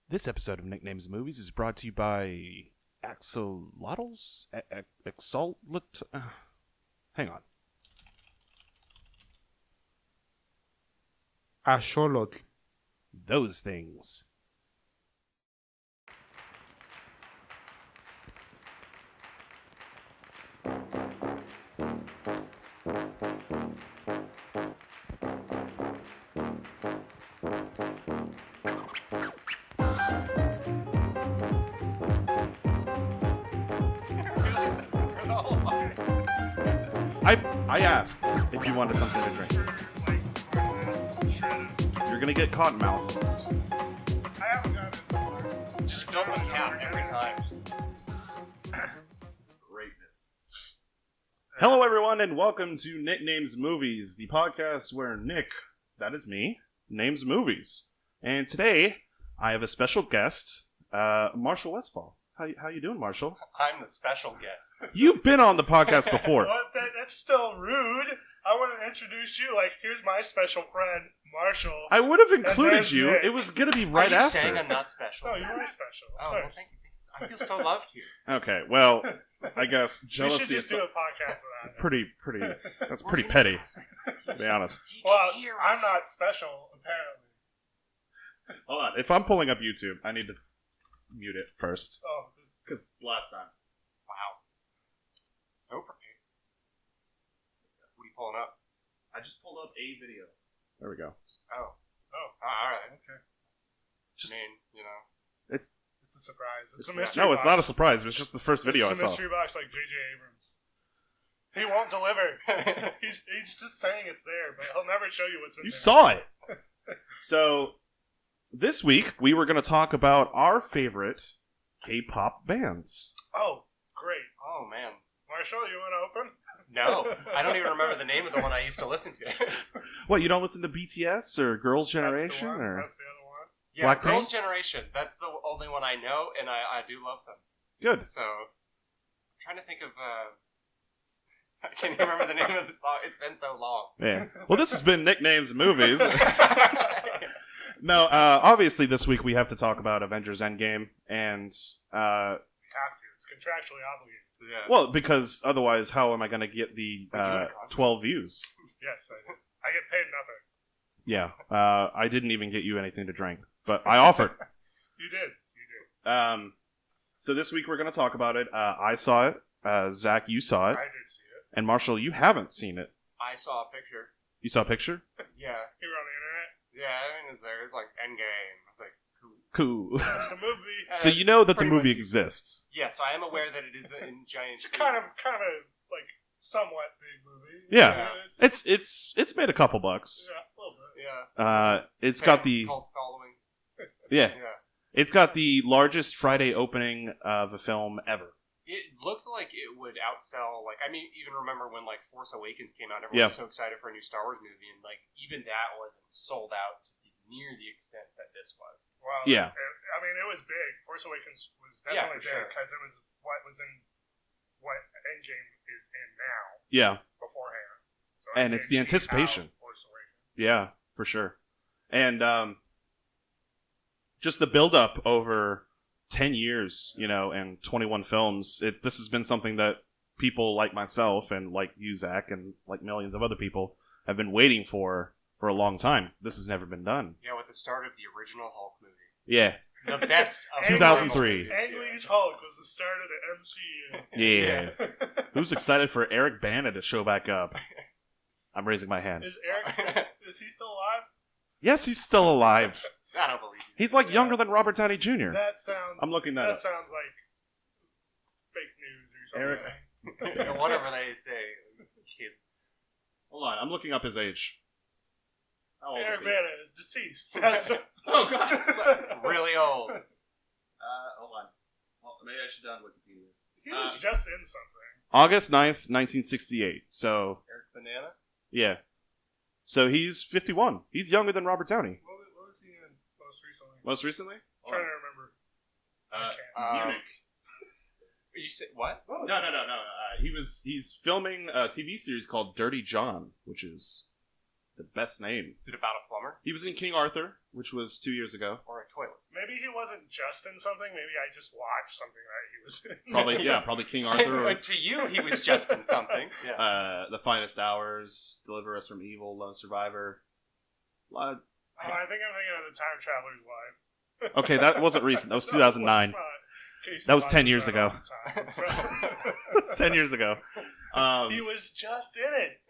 This episode of Nicknames Movies is brought to you by Axolotls? Exalt... hang on. Axolotl. Those things. I asked if you wanted something to drink. You're gonna get cotton mouth. I haven't gotten it so far. Just fill the cap every time. Greatness. Hello, everyone, and welcome to Nicknames Movies, the podcast where Nick, that is me, names movies. And today, I have a special guest, Marshall Westfall. How you doing, Marshall? I'm the special guest. You've been on the podcast before. What? That's still rude. I want to introduce you like, here's my special friend, Marshall. I would have And included there's you. Nick. It was gonna be right Are you after. saying I'm not special? No, you are special. Oh, well, thank you. I feel so loved here. Okay, well, I guess We should jealousy just is do a podcast of that. pretty. That's pretty petty, to be honest. Well, I'm not special, apparently. Hold on. If I'm pulling up YouTube, I need to mute it first. Oh, Because last time. Wow. So prepared. What are you pulling up? I just pulled up a video. There we go. Oh, alright. okay. Just- I mean, you know. It's It's a surprise. It's a it's mystery no, box. it's not a surprise. It was just the first video I It's a saw. mystery box like J.J. Abrams. He won't deliver. he's just saying it's there, but he'll never show you what's in You there. saw it. So this week we were going to talk about our favorite K-pop bands. Oh, great. Oh, man. Marshall, you want to open? No. I don't even remember the name of the one I used to listen to. What, you don't listen to BTS or Girls' That's the Generation one. or That's the other one. Yeah, Blackpink? Girls' Generation. That's the only one I know, and I do love them. Good. So, I'm trying to think of, I can't even remember the name of the song. It's been so long. Yeah. Well, this has been Nicknames Movies. No, obviously this week we have to talk about Avengers Endgame, and We have to. It's contractually obligated. Yeah. well, because otherwise, how am I going to get the But you had a contract. 12 views? Yes, I did. I get paid nothing. Yeah, I didn't even get you anything to drink, but I offered. You did. So this week we're going to talk about it. I saw it. Zach, you saw it, I did see it. and Marshall, you haven't seen it. I saw a picture. You saw a picture? Yeah. You were on the internet. Yeah, I mean, it's there. It's like Endgame. It's like, cool. Cool. That's the movie. So you know that the Pretty movie much. exists. Yeah, so I am aware that it is in giant It's screens. kind of like somewhat big movie. Yeah. It's, It's made a couple bucks. yeah, a little bit. Yeah. It's got the Cult following. yeah. Yeah. It's got the largest Friday opening of a film ever. It looked like it would outsell, like, I mean, even remember when, like, Force Awakens came out, everyone was so excited for a new Star Wars movie, and, like, even that wasn't sold out to near the extent that this was. Well, Yeah. I mean, it was big. Force Awakens was Yeah, definitely for big sure. because it was what Endgame is in now Yeah. beforehand. So And Endgame it's the beat anticipation. out Force Awakens. Yeah, for sure. And just the build up over 10 years, and 21 films. This has been something that people like myself and like you, Zach, and like millions of other people have been waiting for a long time. This has never been done. Yeah, with the start of the original Hulk movie. Yeah. The best of 2003. Marvel Ang movies, Lee's Hulk was the start of the MCU. Yeah. Who's excited for Eric Bana to show back up? I'm raising my hand. Is Eric? Is he still alive? Yes, he's still alive. I don't believe you. He's like younger than Robert Downey Jr. That sounds. I'm looking that up. That sounds like fake news or something. Eric- Yeah, whatever they say, kids. Hold on, I'm looking up his age. How old is Eric he? Bana is deceased. That's Oh, God. Really old. Hold on. Well, maybe I should down Wikipedia. he was just in something. August 9th, 1968. So, Eric Banana? yeah. So he's 51. He's younger than Robert Downey. What was he in most recently? Most recently? I'm trying to remember. Um, you said what? No. He's filming a TV series called Dirty John, which is the best name. Is it about a plumber He was in King Arthur, which was 2 years ago. or a toilet? Maybe he wasn't just in something, maybe I just watched something that he was in. Probably King Arthur. Or, To you, he was just in something. Yeah. The Finest Hours, Deliver Us from Evil, Lone Survivor. I think I'm thinking of The Time Traveler's Wife. Okay, that wasn't recent. That was 2009. That was 10 years ago. That was 10 years ago. He was just in it.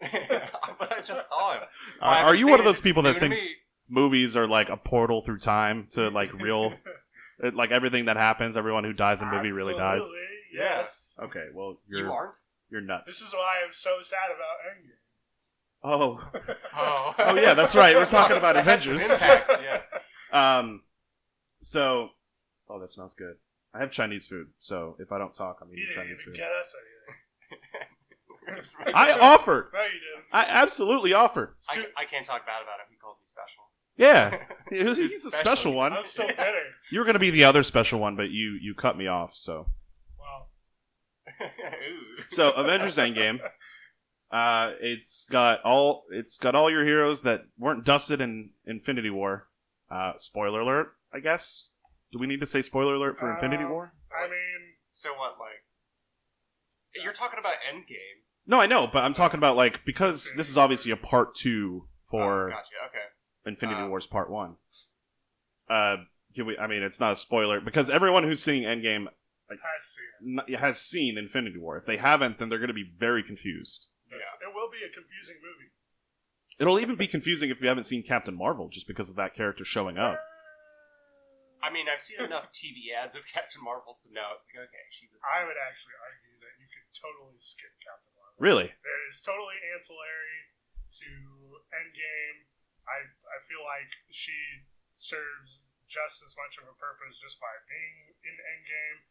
But I just saw him. Are you one of those people that thinks movies are like a portal through time to like real, like everything that happens, everyone who dies in a movie really dies? Yes. Okay, well you aren't. You're nuts. This is why I'm so sad about Endgame. Oh yeah, that's right. We're talking about Avengers. Yeah. So, that smells good. I have Chinese food, so if I don't talk, I'm eating Chinese food. Get us anything. I offered. No, you didn't. I absolutely offered. I can't talk bad about him. He called me special. Yeah, he's a special one. I'm still bitter. You were going to be the other special one, but you cut me off. So, Wow. So Avengers Endgame. It's got all your heroes that weren't dusted in Infinity War. Spoiler alert, I guess. Do we need to say spoiler alert for Infinity War? I mean, so what? Like, you're talking about Endgame. No, I know, but I'm talking about like because this is obviously a part 2 for Gotcha. Okay. Infinity War's part 1. I mean, it's not a spoiler because everyone who's seeing Endgame has seen Infinity War. If they haven't, then they're going to be very confused. Yes, it will be a confusing movie. It'll even be confusing if you haven't seen Captain Marvel, just because of that character showing up. I mean, I've seen enough TV ads of Captain Marvel to know it's like, okay, I would actually argue that you could totally skip Captain Marvel. Really? It is totally ancillary to Endgame. I feel like she serves just as much of a purpose just by being in Endgame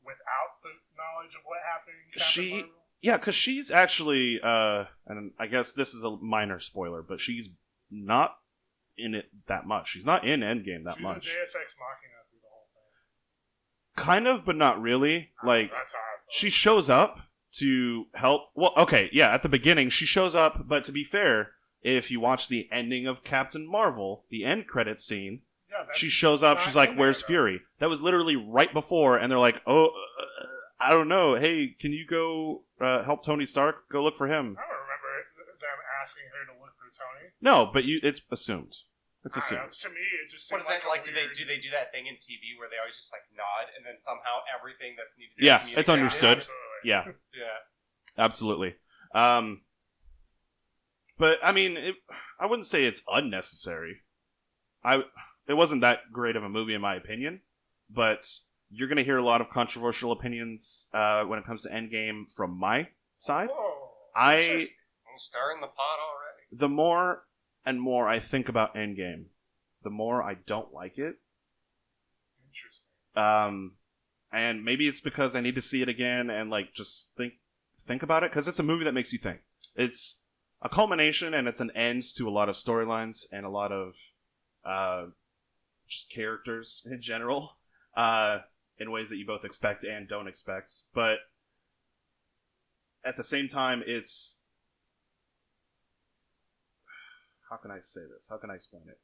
without the knowledge of what happened in Captain Marvel. Yeah, because she's actually, and I guess this is a minor spoiler, but she's not in it that much. She's not in Endgame that much. She's a Deus Ex Machina through the whole thing. Kind of, but not really. Like, that's how I feel. She shows up to help. Well, okay, yeah, at the beginning she shows up, but to be fair, if you watch the ending of Captain Marvel, the end credits scene, she shows up, she's like, where's Fury? That was literally right before, and they're like, I don't know. Hey, can you go help Tony Stark? Go look for him. I don't remember them asking her to look for Tony. No, but it's assumed. It's assumed. To me, it just what is seemed that like? Do they do that thing in TV where they always just like nod and then somehow everything that's needed? Yeah, it's understood. Absolutely. Yeah, absolutely. But I mean, I wouldn't say it's unnecessary. It wasn't that great of a movie in my opinion, but you're going to hear a lot of controversial opinions when it comes to Endgame from my side. Whoa. I'm stirring the pot already. The more and more I think about Endgame, the more I don't like it. Interesting. And maybe it's because I need to see it again and like just think about it, because it's a movie that makes you think. It's a culmination and it's an end to a lot of storylines and a lot of just characters in general. In ways that you both expect and don't expect. But at the same time, it's... How can I say this? How can I explain it?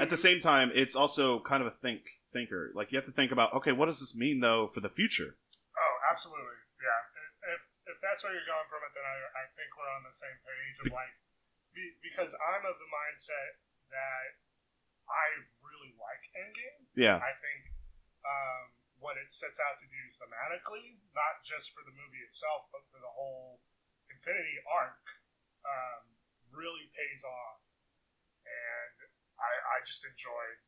At the same time, it's also kind of a thinker. Like, you have to think about, okay, what does this mean, though, for the future? Oh, absolutely. Yeah. If that's where you're going from it, then I think we're on the same page of, like... Because I'm of the mindset that I really like Endgame. Yeah. I think... what it sets out to do thematically, not just for the movie itself, but for the whole Infinity arc, really pays off. And I just enjoyed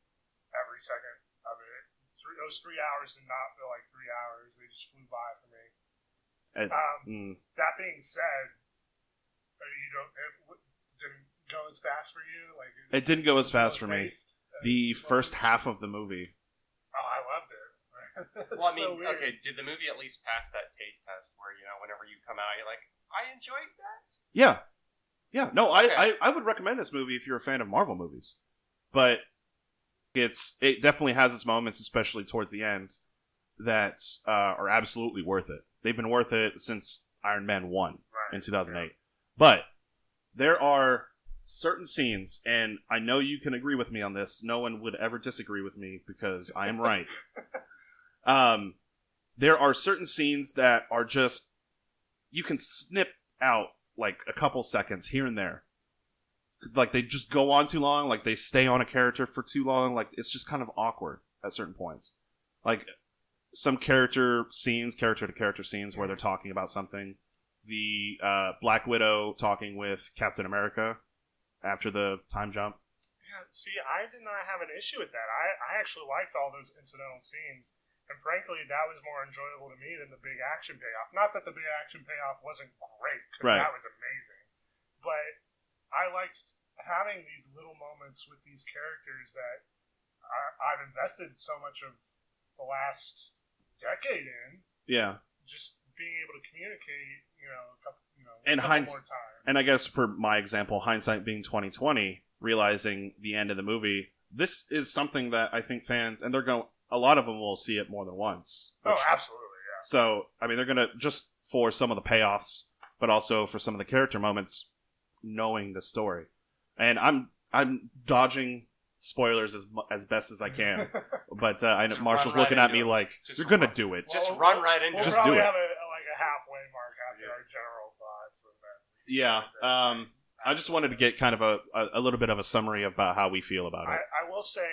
every second of it. Those 3 hours did not feel like 3 hours. They just flew by for me. That being said, it didn't go as fast for you? It didn't go as fast for me. The first half of the movie. Oh, I loved it. Well, I mean, okay, did the movie at least pass that taste test where, whenever you come out, you're like, I enjoyed that? Yeah. Yeah, no, Okay. I would recommend this movie if you're a fan of Marvel movies. But it definitely has its moments, especially towards the end, that are absolutely worth it. They've been worth it since Iron Man 1 in 2008. Yeah. But there are certain scenes, and I know you can agree with me on this. No one would ever disagree with me because I am right. There are certain scenes that are just, you can snip out like a couple seconds here and there. Like they just go on too long, like they stay on a character for too long, like it's just kind of awkward at certain points. Like some character to character scenes where they're talking about something. The Black Widow talking with Captain America after the time jump. Yeah, see, I did not have an issue with that. I actually liked all those incidental scenes. And frankly, that was more enjoyable to me than the big action payoff. Not that the big action payoff wasn't great, because that was amazing. But I liked having these little moments with these characters that I've invested so much of the last decade in. Yeah. Just being able to communicate, a couple more times. And I guess for my example, hindsight being 2020, realizing the end of the movie, this is something that I think fans, and a lot of them will see it more than once. Oh, absolutely, yeah. So, I mean, they're going to, just for some of the payoffs, but also for some of the character moments, knowing the story. And I'm dodging spoilers as best as I can. But I know Marshall's looking at me like, you're going to do it. Just run right into it. Just do it. We'll probably have a halfway mark after our general thoughts. And then yeah. I just wanted to get kind of a little bit of a summary about how we feel about it. I will say,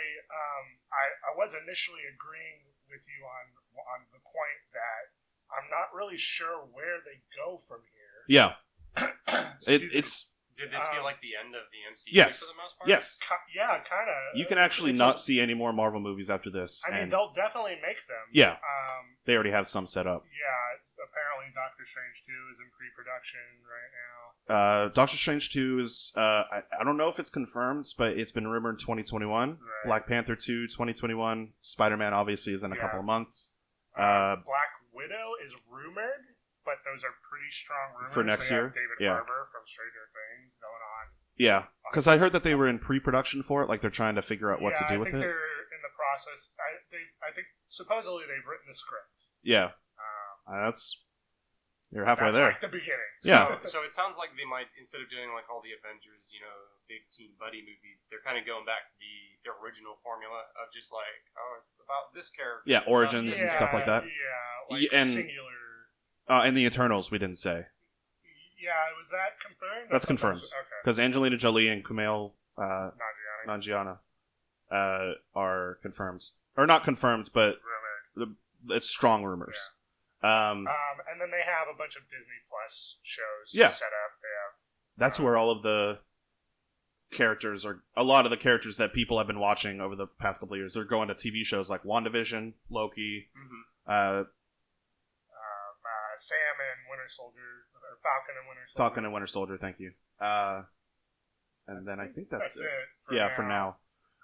I was initially agreeing with you on the point that I'm not really sure where they go from here. Yeah. It's. Did this feel like the end of the MCU yes. for the most part? Yes. Yeah, kind of. You can actually not see any more Marvel movies after this. I mean, they'll definitely make them. Yeah. They already have some set up. Yeah, apparently Doctor Strange 2 is in pre-production right now. Doctor Strange 2 is, I don't know if it's confirmed, but it's been rumored 2021. Right. Black Panther 2, 2021. Spider-Man obviously is in a couple of months. Black Widow is rumored, but those are pretty strong rumors. For next year? David Harbour from Stranger Things going on. Yeah, because I heard that they were in pre-production for it, like they're trying to figure out what to do with it. I think they're in the process. I think supposedly they've written the script. Yeah. You're halfway there. Like the beginning. Yeah. So it sounds like they might, instead of doing like all the Avengers, big teen buddy movies, they're kind of going back to the original formula of just like, it's about this character. Yeah, origins and stuff like that. Yeah, singular. And the Eternals, we didn't say. Yeah, was that confirmed? That's confirmed. Because Angelina Jolie and Kumail Nanjiani are confirmed. Or not confirmed, but it's strong rumors. Yeah. And then they have a bunch of Disney Plus shows set up. That's where all of the characters are. A lot of the characters that people have been watching over the past couple of years, they're going to TV shows like WandaVision, Loki, Sam and Winter Soldier, or Falcon and Winter Soldier. Falcon and Winter Soldier, thank you. And then I think that's it. For now.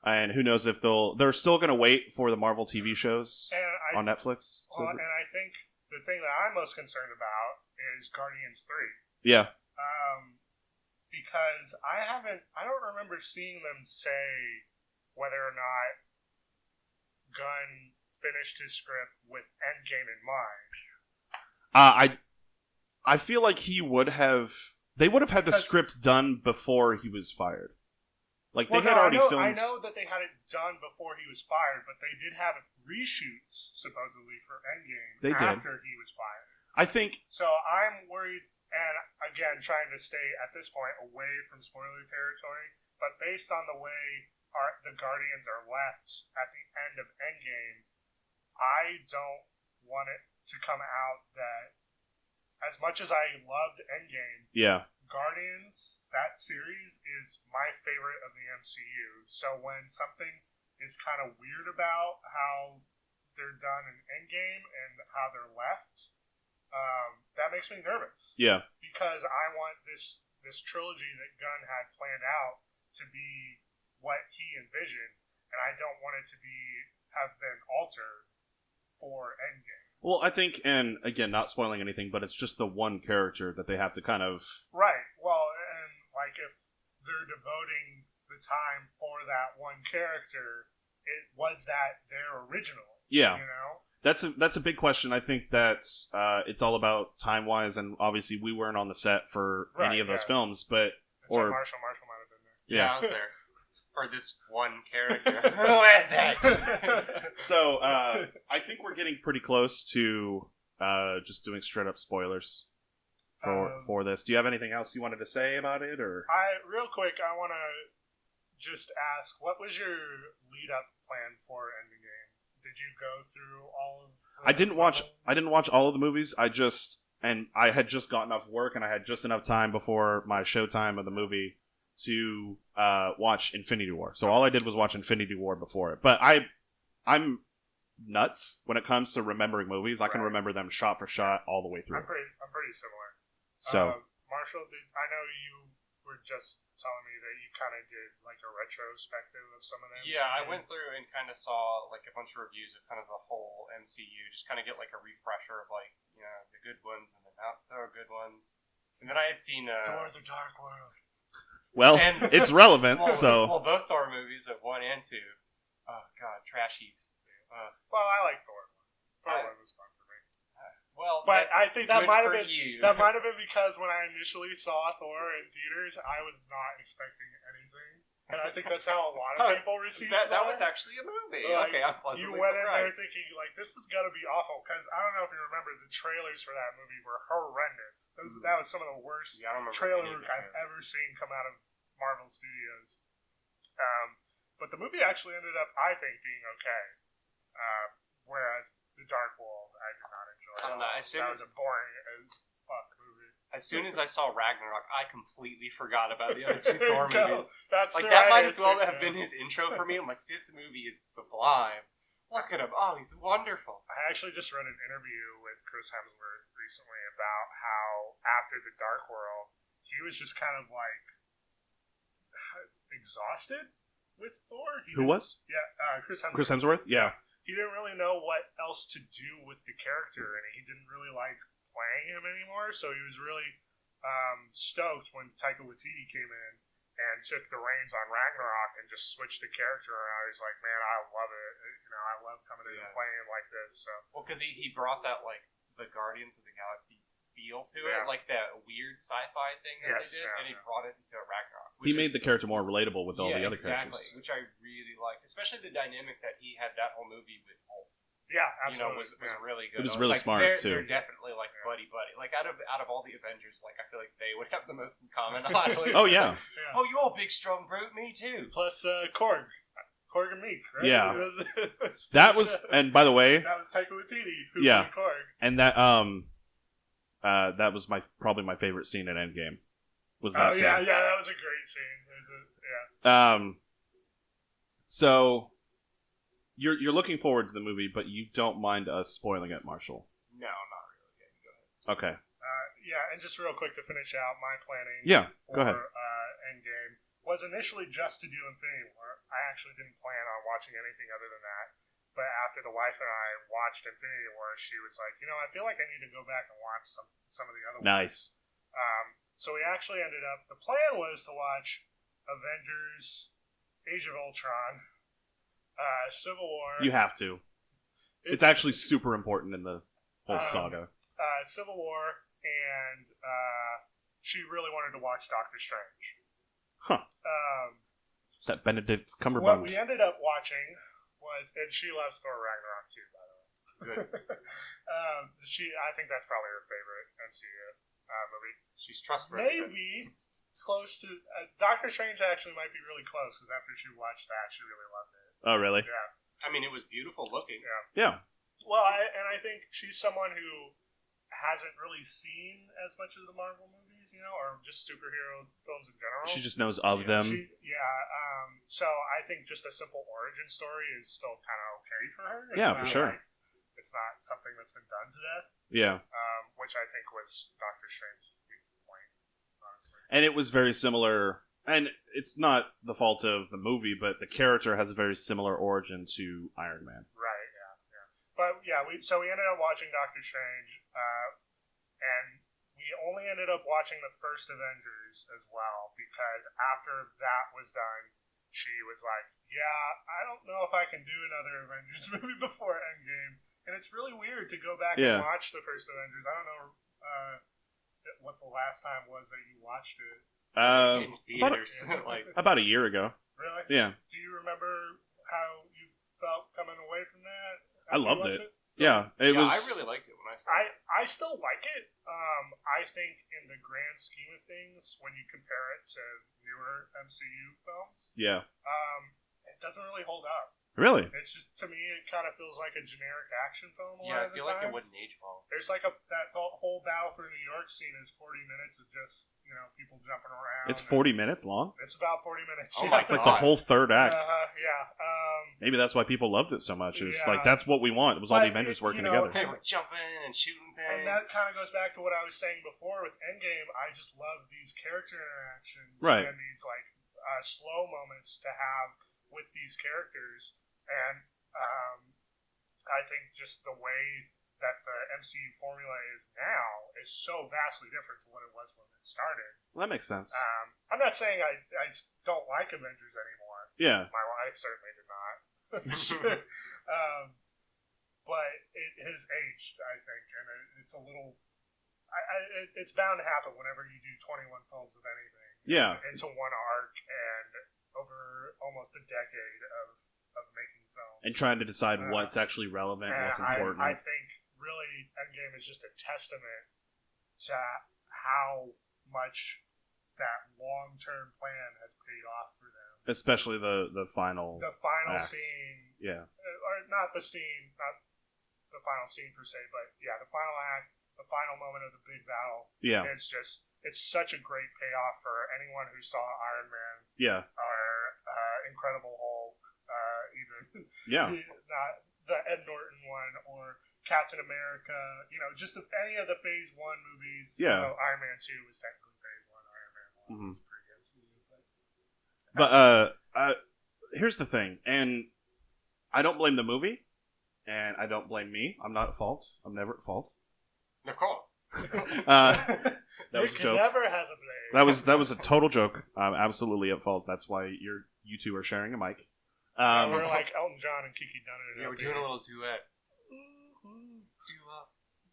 And who knows if they're still going to wait for the Marvel TV shows on Netflix. Well, and I think the thing that I'm most concerned about is Guardians 3. Yeah. Because I don't remember seeing them say whether or not Gunn finished his script with Endgame in mind. I feel like they would have had the script done before he was fired. Like they had already filmed. I know that they had it done before he was fired, but they did have reshoots supposedly for Endgame after he was fired. I think so. I'm worried, and again, trying to stay at this point away from spoiler territory. But based on the way the Guardians are left at the end of Endgame, I don't want it to come out that as much as I loved Endgame, Guardians, that series, is my favorite of the MCU. So when something is kind of weird about how they're done in Endgame and how they're left, that makes me nervous. Yeah. Because I want this trilogy that Gunn had planned out to be what he envisioned, and I don't want it to have been altered for Endgame. Well, I think, and again, not spoiling anything, but it's just the one character that they have to kind of... Right. Well, and like if they're devoting the time for that one character, was that there originally? Yeah. That's a big question. I think that it's all about time-wise, and obviously we weren't on the set for any of those films, but... Marshall might have been Yeah, I was there. For this one character. Who is it? So, I think we're getting pretty close to just doing straight up spoilers for this. Do you have anything else you wanted to say about it, or? Real quick, I want to just ask, what was your lead-up plan for Endgame? Did you go through all of? I didn't watch all of the movies. I had just gotten off work, and I had just enough time before my showtime of the movie to watch Infinity War. So all I did was watch Infinity War before it. But I'm nuts when it comes to remembering movies. I can remember them shot for shot all the way through. I'm pretty similar. So Marshall, I know you were just telling me that you kind of did like a retrospective of some of them. Yeah, I went through and kind of saw like a bunch of reviews of kind of the whole MCU, just kind of get like a refresher of like, you know, the good ones and the not so good ones. And then I had seen Thor: The Dark World. well, and, it's relevant. Well, both Thor movies of 1 and 2. Oh god, trash heaps. Well, I like Thor. Thor 1 was fun for me. But I think that might have been because when I initially saw Thor in theaters, I was not expecting anything, and I think that's how a lot of people received it. That was actually a movie. Like, okay, I'm pleasantly you went surprised. in there thinking like this is gonna be awful because I don't know if you remember the trailers for that movie were horrendous. That was some of the worst trailer work I've ever seen come out of Marvel Studios. But the movie actually ended up, I think, being okay. Whereas The Dark World, I did not enjoy. I don't know. That was a boring as fuck movie. As soon as I saw Ragnarok, I completely forgot about the other two Thor movies. That's like that might as well have been his intro for me. I'm like, this movie is sublime. Look at him. Oh, he's wonderful. I actually just read an interview with Chris Hemsworth recently about how after The Dark World, he was just kind of like exhausted with Thor. Who was? Yeah, Chris Hemsworth. Chris Hemsworth? Yeah. He didn't really know what else to do with the character, and he didn't really like playing him anymore. So he was really stoked when Taika Waititi came in and took the reins on Ragnarok and just switched the character around. He's like, man, I love it. You know, I love coming in and playing like this. So. Well, because he brought that like the Guardians of the Galaxy feel to it, like that weird sci-fi thing that they did, and he brought it into Ragnarok. He made the character more relatable with all the other characters. Which I really liked, especially the dynamic that he had that whole movie with Hulk. Yeah, absolutely. Was really good. It was really smart too. They're definitely like buddy. Like out of all the Avengers, like I feel like they would have the most in common. Oh yeah. Oh, you're a big strong brute. Me too. Plus Korg and Meek, right? Yeah. That was, and by the way, that was Taika Waititi who played Korg. And that that was probably my favorite scene in Endgame. Was that scene? Yeah, that was a great scene. So you're looking forward to the movie, but you don't mind us spoiling it, Marshall? No, not really. Yeah, you go ahead. Okay. And just real quick to finish out my planning. Yeah, for, go ahead. Endgame was initially just to do Infinity War. I actually didn't plan on watching anything other than that. But after the wife and I watched Infinity War, she was like, you know, I feel like I need to go back and watch some of the other ones. Nice. So we actually ended up, the plan was to watch Avengers, Age of Ultron, Civil War. You have to. It's actually super important in the whole saga. Civil War, and she really wanted to watch Doctor Strange. Huh. That Benedict Cumberbatch. What we ended up watching was, and she loves Thor Ragnarok too, by the way. Good. I think that's probably her favorite MCU movie. She's trustworthy. Maybe close to Doctor Strange. Actually, might be really close because after she watched that, she really loved it. Oh, really? Yeah. I mean, it was beautiful looking. Yeah. Well, I think she's someone who hasn't really seen as much of the Marvel movies, you know, or just superhero films in general. She just knows of them. So I think just a simple origin story is still kind of okay for her. For sure. It's not something that's been done to death. Yeah. Which I think was Doctor Strange's point, honestly. And it was very similar, and it's not the fault of the movie, but the character has a very similar origin to Iron Man. Right, yeah. But yeah, we ended up watching Doctor Strange, and we only ended up watching the first Avengers as well, because after that was done, she was like, yeah, I don't know if I can do another Avengers movie before Endgame. And it's really weird to go back and watch the first Avengers. I don't know what the last time was that you watched it. in theaters. About a year ago. Really? Yeah. Do you remember how you felt coming away from that? I loved it. So, Yeah, it was. I really liked it when I saw it. I still like it. I think in the grand scheme of things, when you compare it to newer MCU films, Yeah. It doesn't really hold up. Really? It's just, to me, it kind of feels like a generic action film. Yeah, I feel like it wouldn't age well. There's like that whole Battle for New York scene is 40 minutes of just people jumping around. It's 40 minutes long. It's about 40 minutes. Oh my It's like the whole third act. Yeah. Maybe that's why people loved it so much. Is Yeah. like that's what we want. It was all the Avengers working together. They were jumping and shooting things. And that kind of goes back to what I was saying before with Endgame. I just love these character interactions Right. and these like slow moments to have with these characters. And I think just the way that the MCU formula is now is so vastly different to what it was when it started. Well, that makes sense. I'm not saying I don't like Avengers anymore. Yeah. My wife certainly did not. But it has aged, I think, and it's a little. It's bound to happen whenever you do 21 films of anything. Yeah. Into one arc and over almost a decade of making films. And trying to decide what's actually relevant, and what's important. I think really Endgame is just a testament to how much that long-term plan has paid off for them. Especially the final. The final act. scene. Yeah. Or not the scene, not the final scene per se, but yeah, the final act, the final moment of the big battle. Yeah. It's such a great payoff for anyone who saw Iron Man. Yeah. Or Incredible Hulk, even. Yeah. Not the Ed Norton one, or Captain America, just any of the Phase 1 movies. Yeah. Iron Man 2 was technically Phase 1, Iron Man 1 was pre-MCU. But here's the thing, and I don't blame the movie, and I don't blame me. I'm not at fault. I'm never at fault. Of course. That was a joke. Never has a blame. That was a total joke. I'm absolutely at fault. That's why you two are sharing a mic. We're like Elton John and Kiki Dunn. Yeah, we're doing a little duet.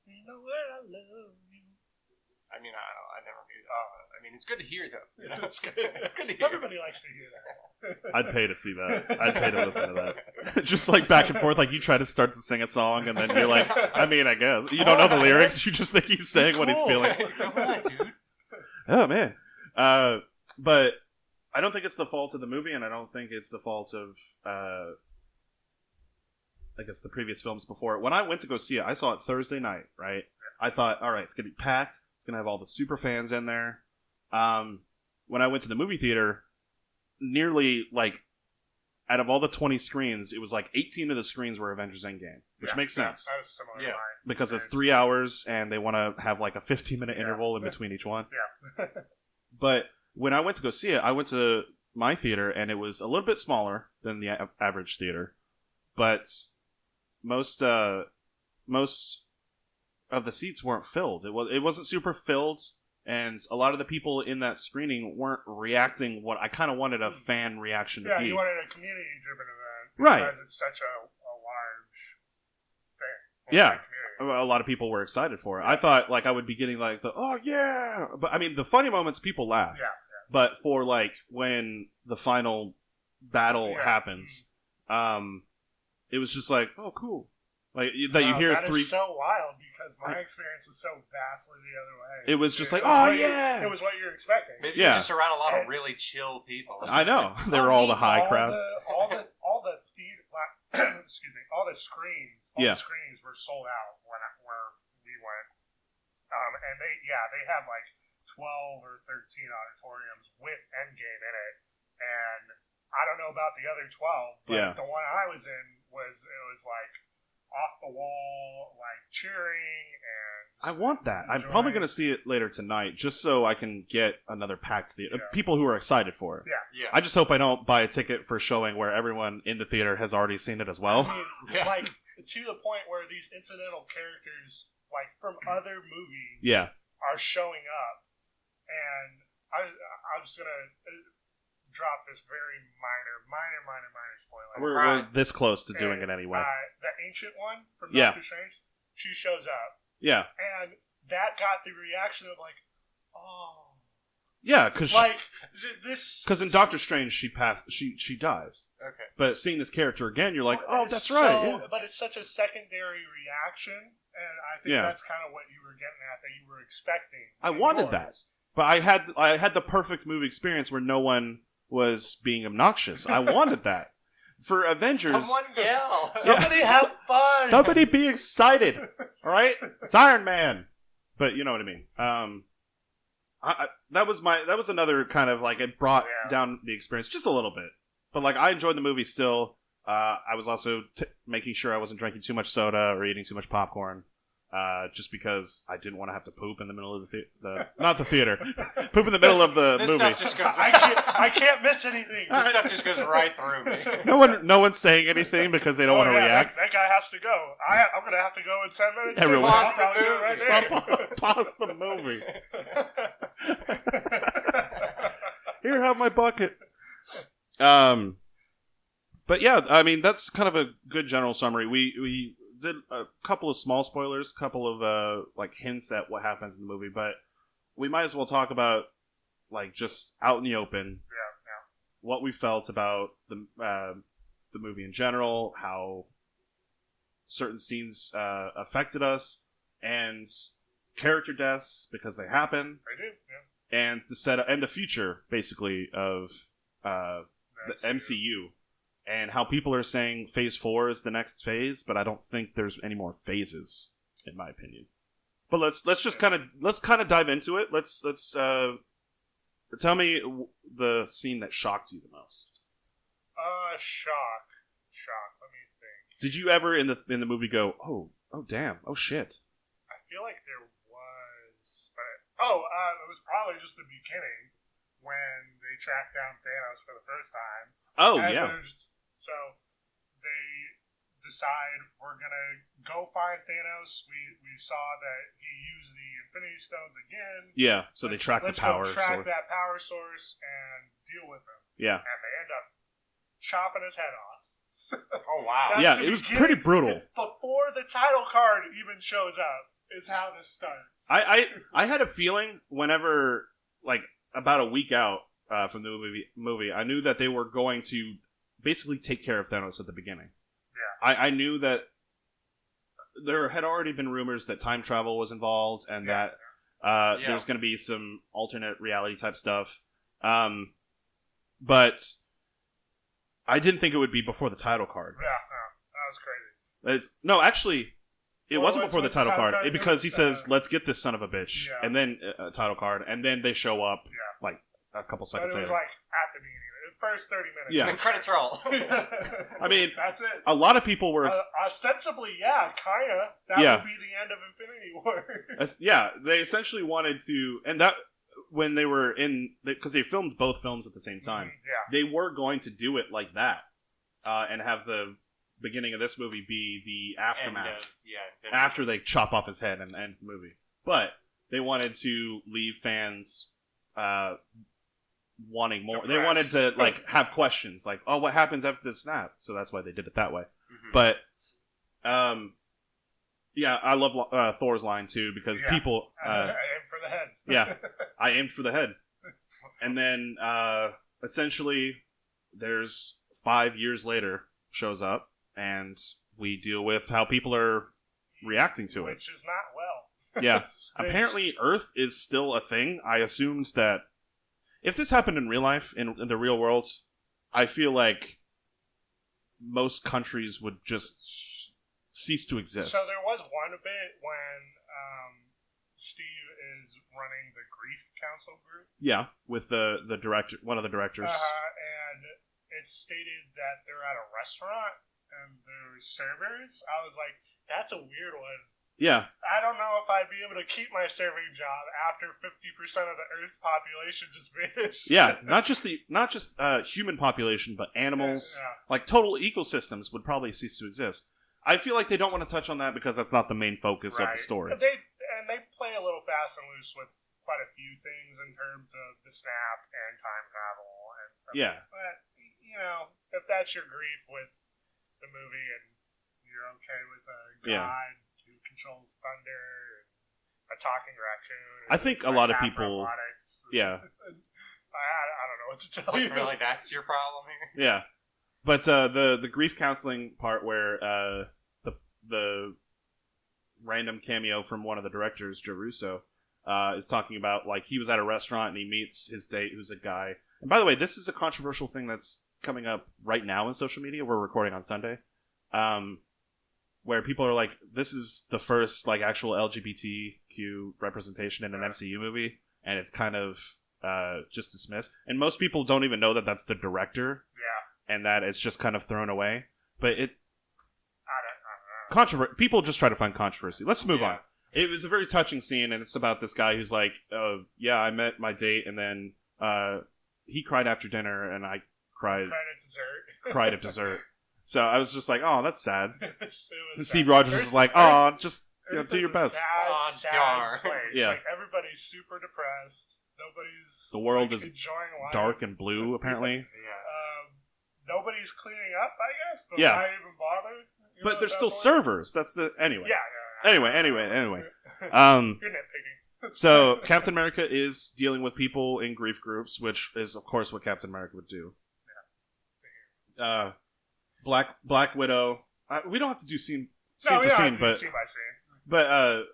You know where I love you. I mean, I never knew that. I mean, it's good to hear, though. It's good. It's good to hear. Everybody likes to hear that. I'd pay to see that. I'd pay to listen to that. Just like back and forth, like you try to start to sing a song, and then you're like, I mean, I guess. You don't know the lyrics, you just think he's saying what he's feeling. Come on, dude. Oh, man. But I don't think it's the fault of the movie, and I don't think it's the fault of, I guess, the previous films before it. When I went to go see it, I saw it Thursday night, right? I thought, all right, it's going to be packed. It's going to have all the super fans in there. When I went to the movie theater, nearly, like, out of all the 20 screens, it was like 18 of the screens were Avengers Endgame, which makes sense. That was similar to mine. Because it's 3 hours, and they want to have, like, a 15-minute interval in between each one. Yeah. But when I went to go see it, I went to my theater, and it was a little bit smaller than the average theater. But most of the seats weren't filled. It wasn't super filled, and a lot of the people in that screening weren't reacting what I kind of wanted a fan reaction to be. Yeah, you wanted a community-driven event. Right. Because it's such a large thing. Yeah. A lot of people were excited for it. I thought, like, I would be getting, like, oh, yeah! But, I mean, the funny moments, people laughed. Yeah. But for, like, when the final battle happens, it was just like, oh, cool. Like, that you hear that three... is so wild, because my experience was so vastly the other way. It was just like, oh, yeah! It was what you're expecting. Maybe you're just around a lot of really chill people. I know. They were all the high crowd. All the theater, excuse me, all the screens. The screens were sold out when we went, and they had like 12 or 13 auditoriums with Endgame in it, and I don't know about the other 12, but the one I was in was like off the wall, like cheering and. I want that. I'm probably going to see it later tonight, just so I can get another packed theater. People who are excited for it. Yeah. I just hope I don't buy a ticket for a showing where everyone in the theater has already seen it as well. I mean, like, to the point where these incidental characters, like, from other movies, are showing up. And I'm just going to drop this very minor spoiler. We're this close to doing it anyway. The ancient one from Doctor Strange, she shows up. Yeah. And that got the reaction of, like, oh. Yeah, because like this. Because in Doctor Strange, she dies. Okay. But seeing this character again, you're like, oh, that's right. Yeah. But it's such a secondary reaction, and I think that's kind of what you were getting at, that you were expecting. I wanted that, but I had the perfect movie experience where no one was being obnoxious. I wanted that. For Avengers, someone yell. Somebody have fun. Somebody be excited. All right, it's Iron Man. But you know what I mean. That was another kind of like it brought down the experience just a little bit. But like I enjoyed the movie still. I was also making sure I wasn't drinking too much soda or eating too much popcorn. Just because I didn't want to have to poop in the middle of not the theater, poop in the middle of the this movie. Stuff just goes, I can't miss anything. This stuff just goes right through me. No one's saying anything because they don't want to react. That guy has to go. I'm going to have to go in 10 minutes. Everyone, pause the movie. Here, have my bucket. But yeah, I mean that's kind of a good general summary. We did a couple of small spoilers, a couple of like hints at what happens in the movie, but we might as well talk about like just out in the open, what we felt about the movie in general, how certain scenes affected us, and character deaths because they happen. They do, and the setup and the future basically of the MCU. And how people are saying Phase 4 is the next phase, but I don't think there's any more phases, in my opinion. But let's just kind of dive into it. Let's tell me the scene that shocked you the most. Shock. Let me think. Did you ever in the movie go, oh damn, oh shit? I feel like there was, but it was probably just the beginning when they tracked down Thanos for the first time. Oh, and yeah. So they decide we're going to go find Thanos. We saw that he used the Infinity Stones again. Yeah, so they track the power source. Let's track that power source and deal with him. Yeah. And they end up chopping his head off. Oh, wow. Yeah, it was pretty brutal. Before the title card even shows up is how this starts. I had a feeling whenever, like, about a week out from the movie, I knew that they were going to basically take care of Thanos at the beginning. Yeah. I knew that there had already been rumors that time travel was involved and that there's going to be some alternate reality type stuff. But I didn't think it would be before the title card. Yeah, that was crazy. Actually, it wasn't before the title card because he says, "Let's get this son of a bitch," and then title card, and then they show up like a couple seconds later. But it was like at the beginning, the first 30 minutes. Yeah, and credits roll. I mean, that's it. A lot of people were ostensibly, kinda. That would be the end of Infinity War. They essentially wanted to, and that when they were because they filmed both films at the same time. They were going to do it like that, and have the beginning of this movie be the aftermath. After they chop off his head and end the movie. But they wanted to leave fans wanting more. They wanted to like have questions like, oh, what happens after the snap? So that's why they did it that way. Mm-hmm. But I love Thor's line too because people I aimed for the head. Yeah, I aimed for the head. And then essentially there's 5 years later shows up and we deal with how people are reacting to it. Which is not well. Yeah. Apparently Earth is still a thing. I assumed that if this happened in real life, in the real world, I feel like most countries would just cease to exist. So there was one bit when Steve is running the Grief Council group. Yeah, with the director, one of the directors. And it's stated that they're at a restaurant and there's servers. I was like, that's a weird one. Yeah. I don't know if I'd be able to keep my serving job after 50% of the Earth's population just vanished. Yeah, not just human population, but animals, like total ecosystems would probably cease to exist. I feel like they don't want to touch on that because that's not the main focus of the story. But they play a little fast and loose with quite a few things in terms of the snap and time travel and stuff. Yeah. But, if that's your grief with the movie and you're okay with a god who controls thunder, a talking raccoon. I think a lot of people. Robotics. Yeah. I don't know what to tell It's you. like, really, that's your problem here? Yeah, but the grief counseling part where the random cameo from one of the directors, Joe Russo, is talking about like he was at a restaurant and he meets his date, who's a guy. And by the way, this is a controversial thing that's coming up right now in social media. We're recording on Sunday, where people are like, "This is the first like actual LGBTQ representation in an MCU movie," and it's kind of just dismissed. And most people don't even know that that's the director. Yeah. And that it's just kind of thrown away. But it I don't know. People just try to find controversy. Let's move on. It was a very touching scene, and it's about this guy who's like, "Oh, yeah, I met my date, and then he cried after dinner, and I cried at dessert. cried at dessert." So I was just like, "Oh, that's sad." And Steve Rogers was like, "Oh, just do your best." Sad darn. place. Yeah. Like everybody's super depressed. Nobody's The world like, is enjoying life. dark and blue, apparently. Yeah. Nobody's cleaning up, I guess. But Yeah. why even bother? You But know, there's at still that point? servers. That's the anyway. Yeah. Anyway. You're nitpicking. So Captain America is dealing with people in grief groups, which is of course what Captain America would do. Black Widow. We don't have to do scene for scene, but scene by scene. but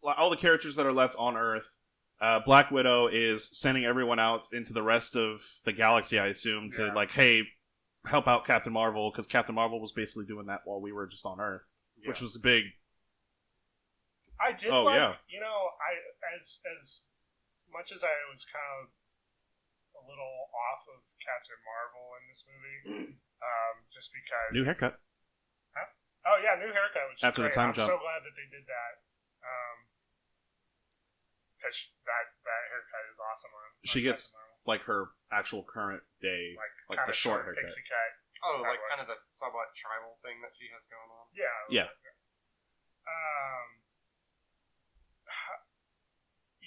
all the characters that are left on Earth, Black Widow is sending everyone out into the rest of the galaxy, I assume, to like, hey, help out Captain Marvel, because Captain Marvel was basically doing that while we were just on Earth, which was a big. I did you know, as much as I was kind of a little off of Captain Marvel in this movie, just because New haircut. Oh yeah, new haircut, which After is the great. time I'm jump. so glad that they did that. Because that haircut is awesome. She gets like her actual current day, like the short haircut. pixie cut. Oh, like kind of the somewhat tribal thing that she has going on. Yeah.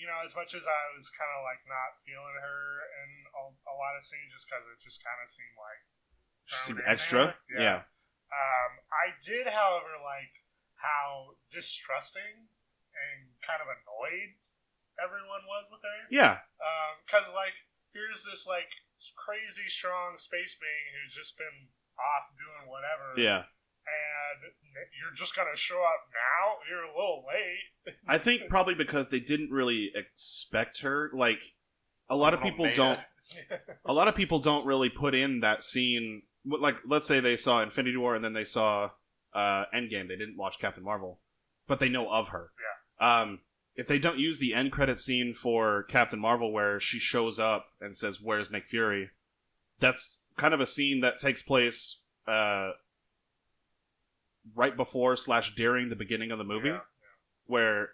You know, as much as I was kind of like not feeling her in a lot of scenes, just because it just kind of seemed like She seemed extra. Yeah. I did, however, like how distrusting and kind of annoyed everyone was with her. Yeah. Because like here's this like crazy strong space being who's just been off doing whatever. Yeah. And you're just gonna show up now? You're a little late. I think probably because they didn't really expect her. Like a lot of people don't. A lot of people don't really put in that scene. Like, let's say they saw Infinity War and then they saw Endgame. They didn't watch Captain Marvel, but they know of her. Yeah. If they don't use the end credit scene for Captain Marvel where she shows up and says, "Where's Nick Fury?" That's kind of a scene that takes place right before / during the beginning of the movie, where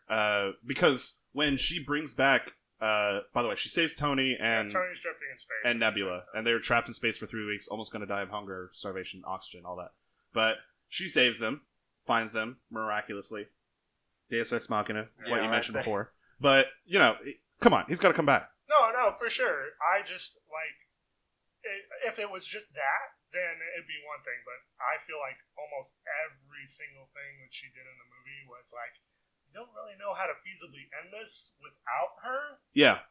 because when she brings back, by the way, she saves Tony and Tony's drifting in space and Nebula, and they're trapped in space for 3 weeks, almost going to die of hunger, starvation, oxygen, all that. But she saves them, finds them miraculously. Deus Ex Machina, what you mentioned before. But you know, come on, he's got to come back. No, for sure. I just like if it was just that, then it'd be one thing. But I feel like almost every single thing that she did in the movie was like, you don't really know how to feasibly end this without her. Yeah.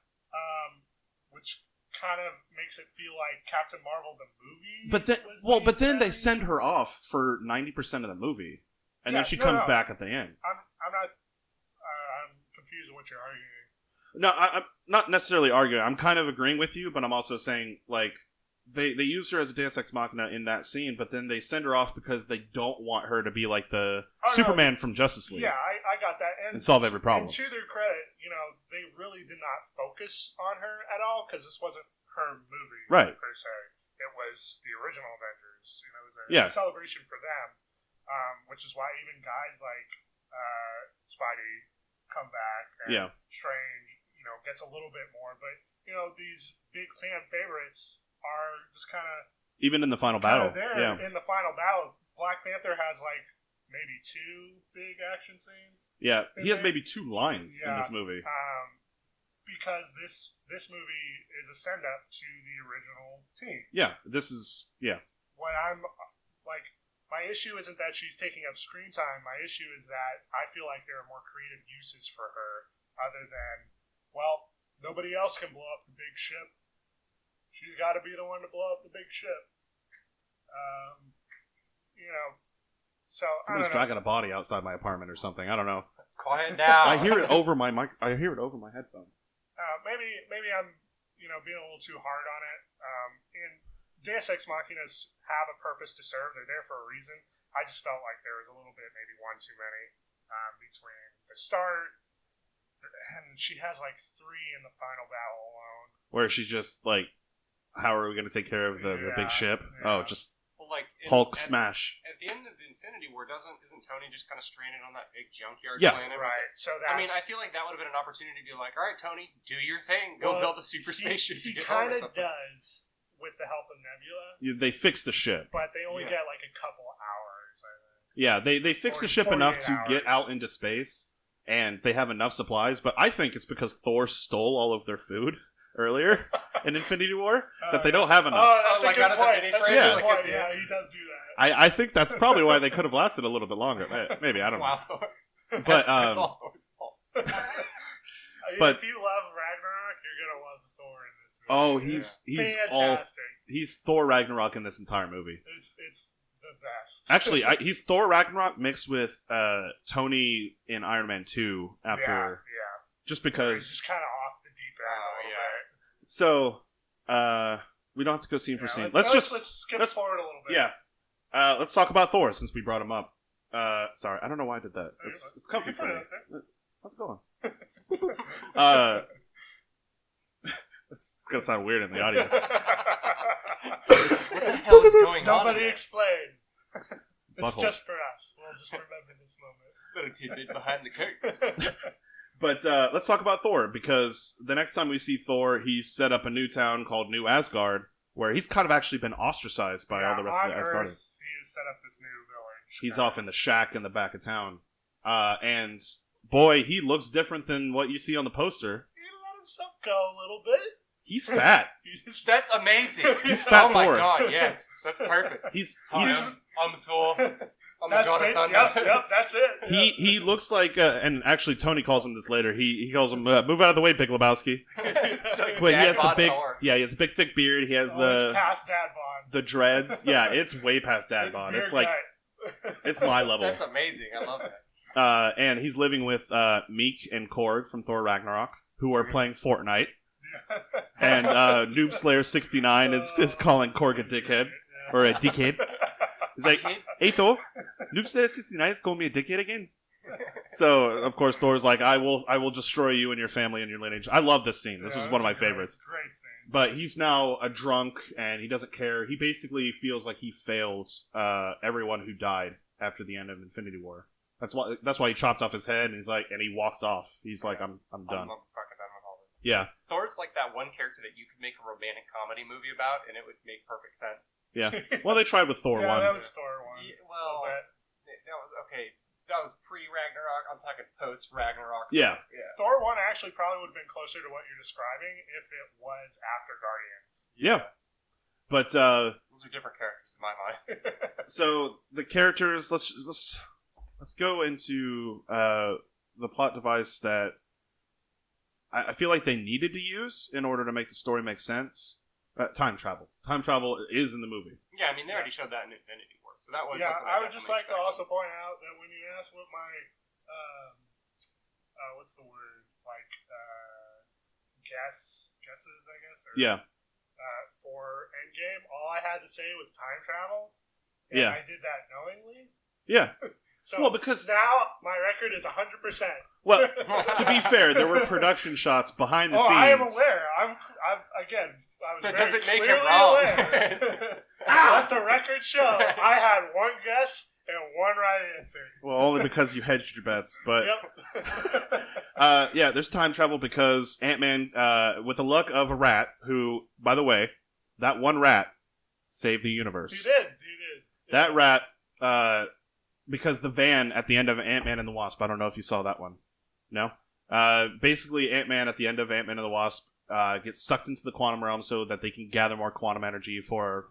Which kind of makes it feel like Captain Marvel the movie. But then they send her off for 90% of the movie, and then she comes back at the end. I'm not. I'm confused with what you're arguing. No, I'm not necessarily arguing. I'm kind of agreeing with you, but I'm also saying like they used her as a Deus Ex Machina in that scene, but then they send her off because they don't want her to be like the Superman from Justice League. Yeah, I got that. And solve every problem. And to their credit, you know, they really did not focus on her at all because this wasn't her movie, right? Per se, it was the original Avengers. You know, it was a celebration for them, which is why even guys like Spidey come back and Strange, you know, gets a little bit more. But you know, these big fan favorites are just kind of even in the final battle. In the final battle, Black Panther has like maybe 2 big action scenes. Yeah, he has maybe 2 lines in this movie. Because this movie is a send up to the original team. Yeah, this is What I'm like, my issue isn't that she's taking up screen time. My issue is that I feel like there are more creative uses for her other than, well, nobody else can blow up the big ship. She's got to be the one to blow up the big ship. So Someone's dragging a body outside my apartment or something. I don't know. Quiet down. I hear it over my mic. I hear it over my headphone. Maybe I'm being a little too hard on it. And Deus Ex Machinas have a purpose to serve. They're there for a reason. I just felt like there was a little bit, maybe one too many, between the start and she has like 3 in the final battle alone. Where she's just like, how are we going to take care of the big ship? Yeah. Oh, just like Hulk smash. At the end of Infinity War, isn't Tony just kind of stranded on that big junkyard planet? Right. So that's, I mean, I feel like that would have been an opportunity to be like, all right, Tony, do your thing. Go build a super spaceship. He kind of does with the help of Nebula. They fix the ship, but they only get like a couple hours. I think. Yeah, they fix the ship enough to get out into space, and they have enough supplies. But I think it's because Thor stole all of their food earlier in Infinity War that they don't have enough. Oh, that's a good point. That's a good point. Yeah, he does do that. I think that's probably why they could have lasted a little bit longer. Maybe, I don't know. Thor. But it's all Thor's fault. But if you love Ragnarok, you're gonna love Thor in this movie. Oh, fantastic. He's Thor Ragnarok in this entire movie. It's the best. Actually, he's Thor Ragnarok mixed with Tony in Iron Man 2 after. Yeah. Just because. It's kind of off the deep end. So, we don't have to go scene for scene. Let's skip forward a little bit. Yeah. Let's talk about Thor since we brought him up. Sorry, I don't know why I did that. It's comfy for me. How's it going? It's gonna sound weird in the audio. What the hell is going on? Nobody explain. It's Butthole. Just for us. We'll just remember this moment. Little tidbit behind the curtain. But let's talk about Thor, because the next time we see Thor, he's set up a new town called New Asgard, where he's kind of actually been ostracized by all the rest of the Asgardians. He has set up this new village. He's off in the shack in the back of town. And boy, he looks different than what you see on the poster. He let himself go a little bit. He's fat. That's amazing. He's fat. Oh my Thor. god, yes. That's perfect. I'm Thor. I'm the god of thunder. Yep, that's it. Yep. He looks like, and actually Tony calls him this later. He calls him, move out of the way, Big Lebowski. But he has the big, he has a big thick beard. He has it's past dad bod. The dreads. Yeah, it's way past dad bod. It's like, it's my level. That's amazing. I love that. And he's living with Meek and Korg from Thor Ragnarok, who are playing Fortnite. And Noob Slayer 69 is calling Korg a dickhead or a dickhead. He's like, hey Thor, Noob Slayer 69 is calling me a dickhead again. So of course Thor's like, I will destroy you and your family and your lineage. I love this scene. This was one of my favorites. Great scene. But he's now a drunk and he doesn't care. He basically feels like he failed everyone who died after the end of Infinity War. That's why he chopped off his head and he's like, and he walks off. He's like, I'm done. I'm fucking done with all this. Yeah. Thor's like that one character that you could make a romantic comedy movie about, and it would make perfect sense. Yeah. Well, they tried with Thor 1. That was Thor 1. Yeah, well, that was okay. That was pre-Ragnarok. I'm talking post-Ragnarok. Yeah. Thor 1 actually probably would have been closer to what you're describing if it was after Guardians. Yeah. But those are different characters in my mind. So the characters, let's go into the plot device that I feel like they needed to use in order to make the story make sense. Time travel. Time travel is in the movie. Yeah, I mean, they already showed that in Infinity War, so that was. Yeah, I would just like to also point out that when you ask what my, what's the word, like, guesses, I guess. Or, yeah. For Endgame, all I had to say was time travel. And I did that knowingly. Yeah. So well, because now my record is 100%. Well, to be fair, there were production shots behind the scenes. I am aware. I'm again. I was that very doesn't make it clearly wrong. Let the record show. I had one guess and one right answer. Well, only because you hedged your bets. But yep. Yeah, there's time travel because Ant-Man, with the luck of a rat, who, by the way, that one rat saved the universe. He did. That rat, because the van at the end of Ant-Man and the Wasp, I don't know if you saw that one. No? Basically, Ant-Man at the end of Ant-Man and the Wasp gets sucked into the quantum realm so that they can gather more quantum energy for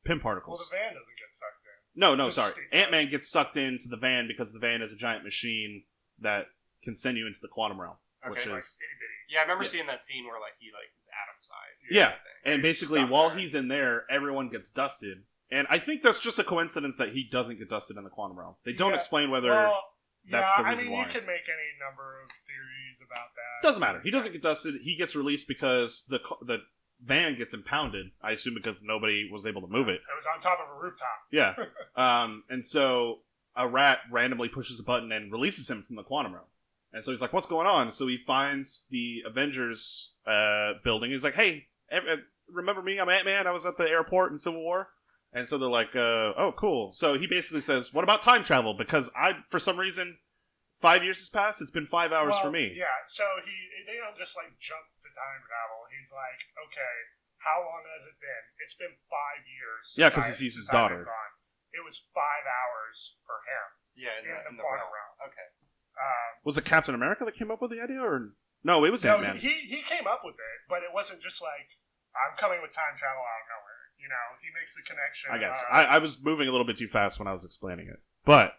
Pym particles. Well, the van doesn't get sucked in. No, sorry. Ant-Man gets sucked into the van because the van is a giant machine that can send you into the quantum realm. which Okay. is Yeah, I remember Yeah. seeing that scene where like he like is atom size. Yeah. and He's basically stuck while there. he's in there, everyone gets dusted. And I think that's just a coincidence that he doesn't get dusted in the quantum realm. They don't Yeah. explain whether that's the reason why. You could make any number of theories about that. Doesn't matter. He doesn't get dusted. He gets released because the van gets impounded. I assume because nobody was able to move it. It was on top of a rooftop. Yeah. And so a rat randomly pushes a button and releases him from the quantum realm. And so he's like, what's going on? So he finds the Avengers building. He's like, hey, remember me? I'm Ant-Man. I was at the airport in Civil War. And so they're like, oh, cool. So he basically says, what about time travel? Because for some reason, 5 years has passed. It's been 5 hours for me. Yeah, so they don't just like jump to time travel. He's like, okay, how long has it been? It's been 5 years. Yeah, because he sees his daughter. It was 5 hours for him. Yeah, in the quantum realm. Okay. Was it Captain America that came up with the idea? Or no, it was Ant-Man. He came up with it, but it wasn't just like, I'm coming with time travel out of nowhere. You know, he makes the connection. I guess. I was moving a little bit too fast when I was explaining it. But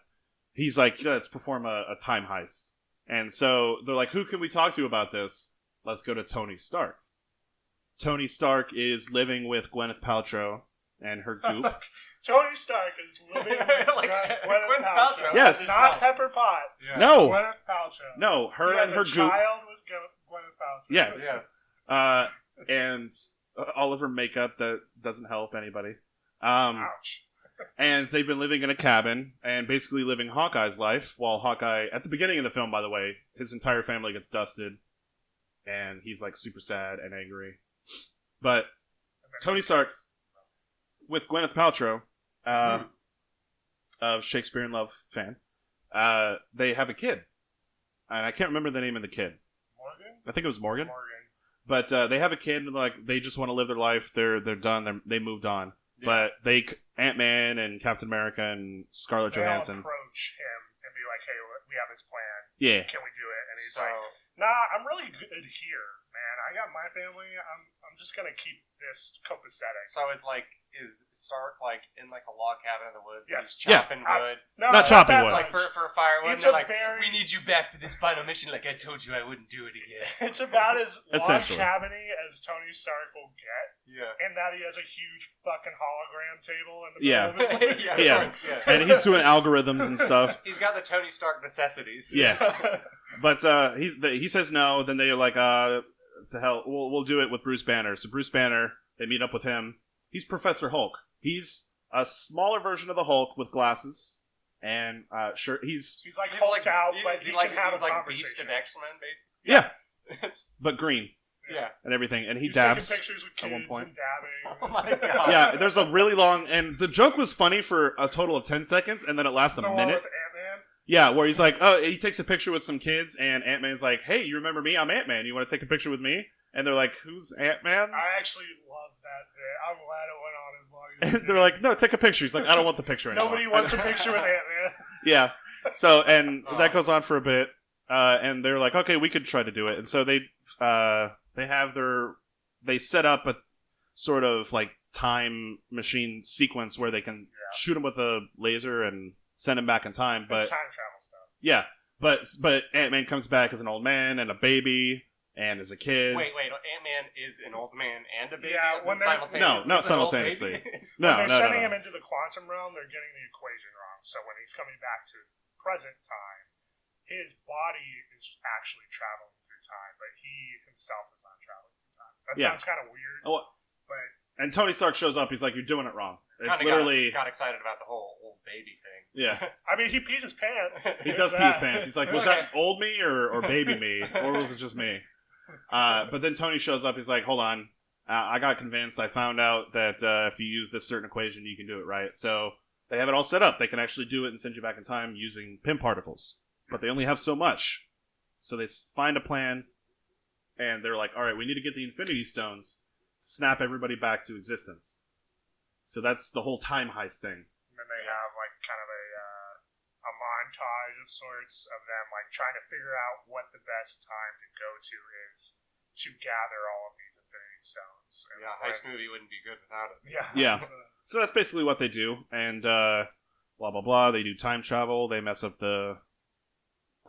he's like, let's perform a time heist. And so they're like, who can we talk to about this? Let's go to Tony Stark. Tony Stark is living with Gwyneth Paltrow and her goop. Tony Stark is living with Like Gwyneth Paltrow. Yes. Not Pepper Potts. Yeah. No. Gwyneth Paltrow. No, her He has and her a goop. child with Gwyneth Paltrow. Yes. And all of her makeup that doesn't help anybody. Ouch. And they've been living in a cabin and basically living Hawkeye's life. While Hawkeye, at the beginning of the film, by the way, his entire family gets dusted. And he's like super sad and angry. But Tony Stark, with Gwyneth Paltrow, of Shakespeare in Love fan, they have a kid. And I can't remember the name of the kid. Morgan? I think it was Morgan. Morgan. But they have a kid, and like they just want to live their life. They're done. They moved on. Yeah. But Ant-Man and Captain America and Scarlett They'll Johansson approach him and be like, hey, we have this plan. Yeah. Can we do it? And he's So like, nah, I'm really good here, man. I got my family. I'm just going to keep this copacetic. is Stark like in like a log cabin in the woods? Yes. He's chopping wood. No, Not chopping that wood. Like for firewood. It's And they're a like, very- we need you back for this final mission. Like I told you, I wouldn't do it again. It's about as log Essentially. cabiny as Tony Stark will get, Yeah. and that he has a huge fucking hologram table in the Yeah. middle of his living Yeah. room. Yeah. Of course, yeah. And he's doing algorithms and stuff. He's got the Tony Stark necessities. Yeah. But he says no. Then they're like, to hell, we'll do it with Bruce Banner. So Bruce Banner, they meet up with him. He's Professor Hulk. He's a smaller version of the Hulk with glasses. And sure, he's He's hulked out, but he's he like, can have he's a like Beast conversation. and X-Men, basically. yeah, but green Yeah. and everything. And he He's dabs. taking pictures with at kids one point. and dabbing. Oh my god. Yeah, there's a really long, and the joke was funny for a total of 10 seconds, and then it lasts a The one minute. with Ant-Man. Yeah, where he's like, he takes a picture with some kids, and Ant-Man's like, hey, you remember me? I'm Ant-Man. You want to take a picture with me? And they're like, who's Ant-Man? I actually love that bit. I'm glad it went on as long as it And did. they're like, no, take a picture. He's like, I don't want the picture anymore. Nobody wants a picture with Ant-Man. Yeah. So, and Oh. that goes on for a bit, and they're like, okay, we could try to do it. And so they set up a sort of like time machine sequence where they can shoot him with a laser and send him back in time. But It's time travel stuff. yeah, but Ant-Man comes back as an old man and a baby and as a kid. Wait, Ant-Man is an old man and a baby? Yeah, when they're- simultaneously? No, not He's an old simultaneously. baby? No, When they're no, sending no. him into the quantum realm, they're getting the equation wrong. So when he's coming back to present time, his body is actually traveling through time, but he himself is not traveling through time. That Yeah. sounds kind of weird, Oh, but and Tony Stark shows up. He's like, "You're doing it wrong." It's Kinda literally, got excited about the whole old baby thing. yeah. I mean, he pees his pants. He There's does pee his that. pants. He's like, "Was that old me or baby me, or was it just me?" But then Tony shows up. He's like, "Hold on, I got convinced. I found out that if you use this certain equation, you can do it right." So they have it all set up. They can actually do it and send you back in time using Pym particles, but they only have so much. So they find a plan, and they're like, "All right, we need to get the Infinity Stones, snap everybody back to existence." So that's the whole time heist thing. And then they have like kind of a montage of sorts of them like trying to figure out what the best time to go to is to gather all of these Infinity Stones. And Yeah, heist movie wouldn't be good without it. Yeah. Yeah. So that's basically what they do, and blah blah blah. They do time travel. They mess up the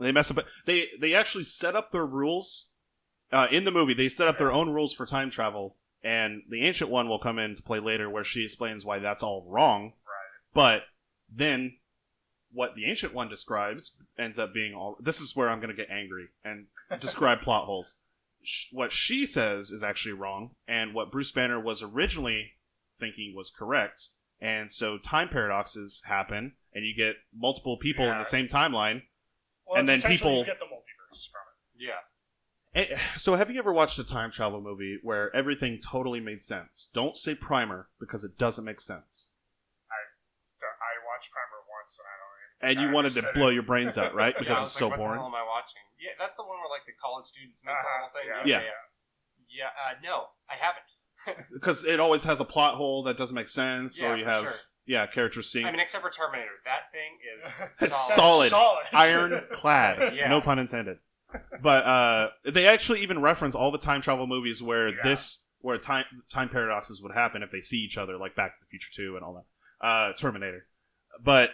They mess up. They actually set up their rules in the movie. They set up their own rules for time travel, and the Ancient One will come into play later, where she explains why that's all wrong. Right. But then, what the Ancient One describes ends up being all. This is where I'm going to get angry and describe plot holes. What she says is actually wrong, and what Bruce Banner was originally thinking was correct. And so time paradoxes happen, and you get multiple people in the same timeline. Well, and then people you get the multiverse from it. Yeah. So have you ever watched a time travel movie where everything totally made sense? Don't say Primer, because it doesn't make sense. I watched Primer once, and I don't even. And you wanted to blow your brains out, right? Because I it's was so like, boring. What the hell am I watching? Yeah, that's the one where like the college students make the whole thing. Yeah. No, I haven't. Because it always has a plot hole that doesn't make sense, Yeah, or you for have sure. characters seeing. I mean, except for Terminator, that thing is It's solid. solid. Ironclad. Yeah. No pun intended. But they actually even reference all the time travel movies where time paradoxes would happen if they see each other, like Back to the Future 2 and all that. Terminator. But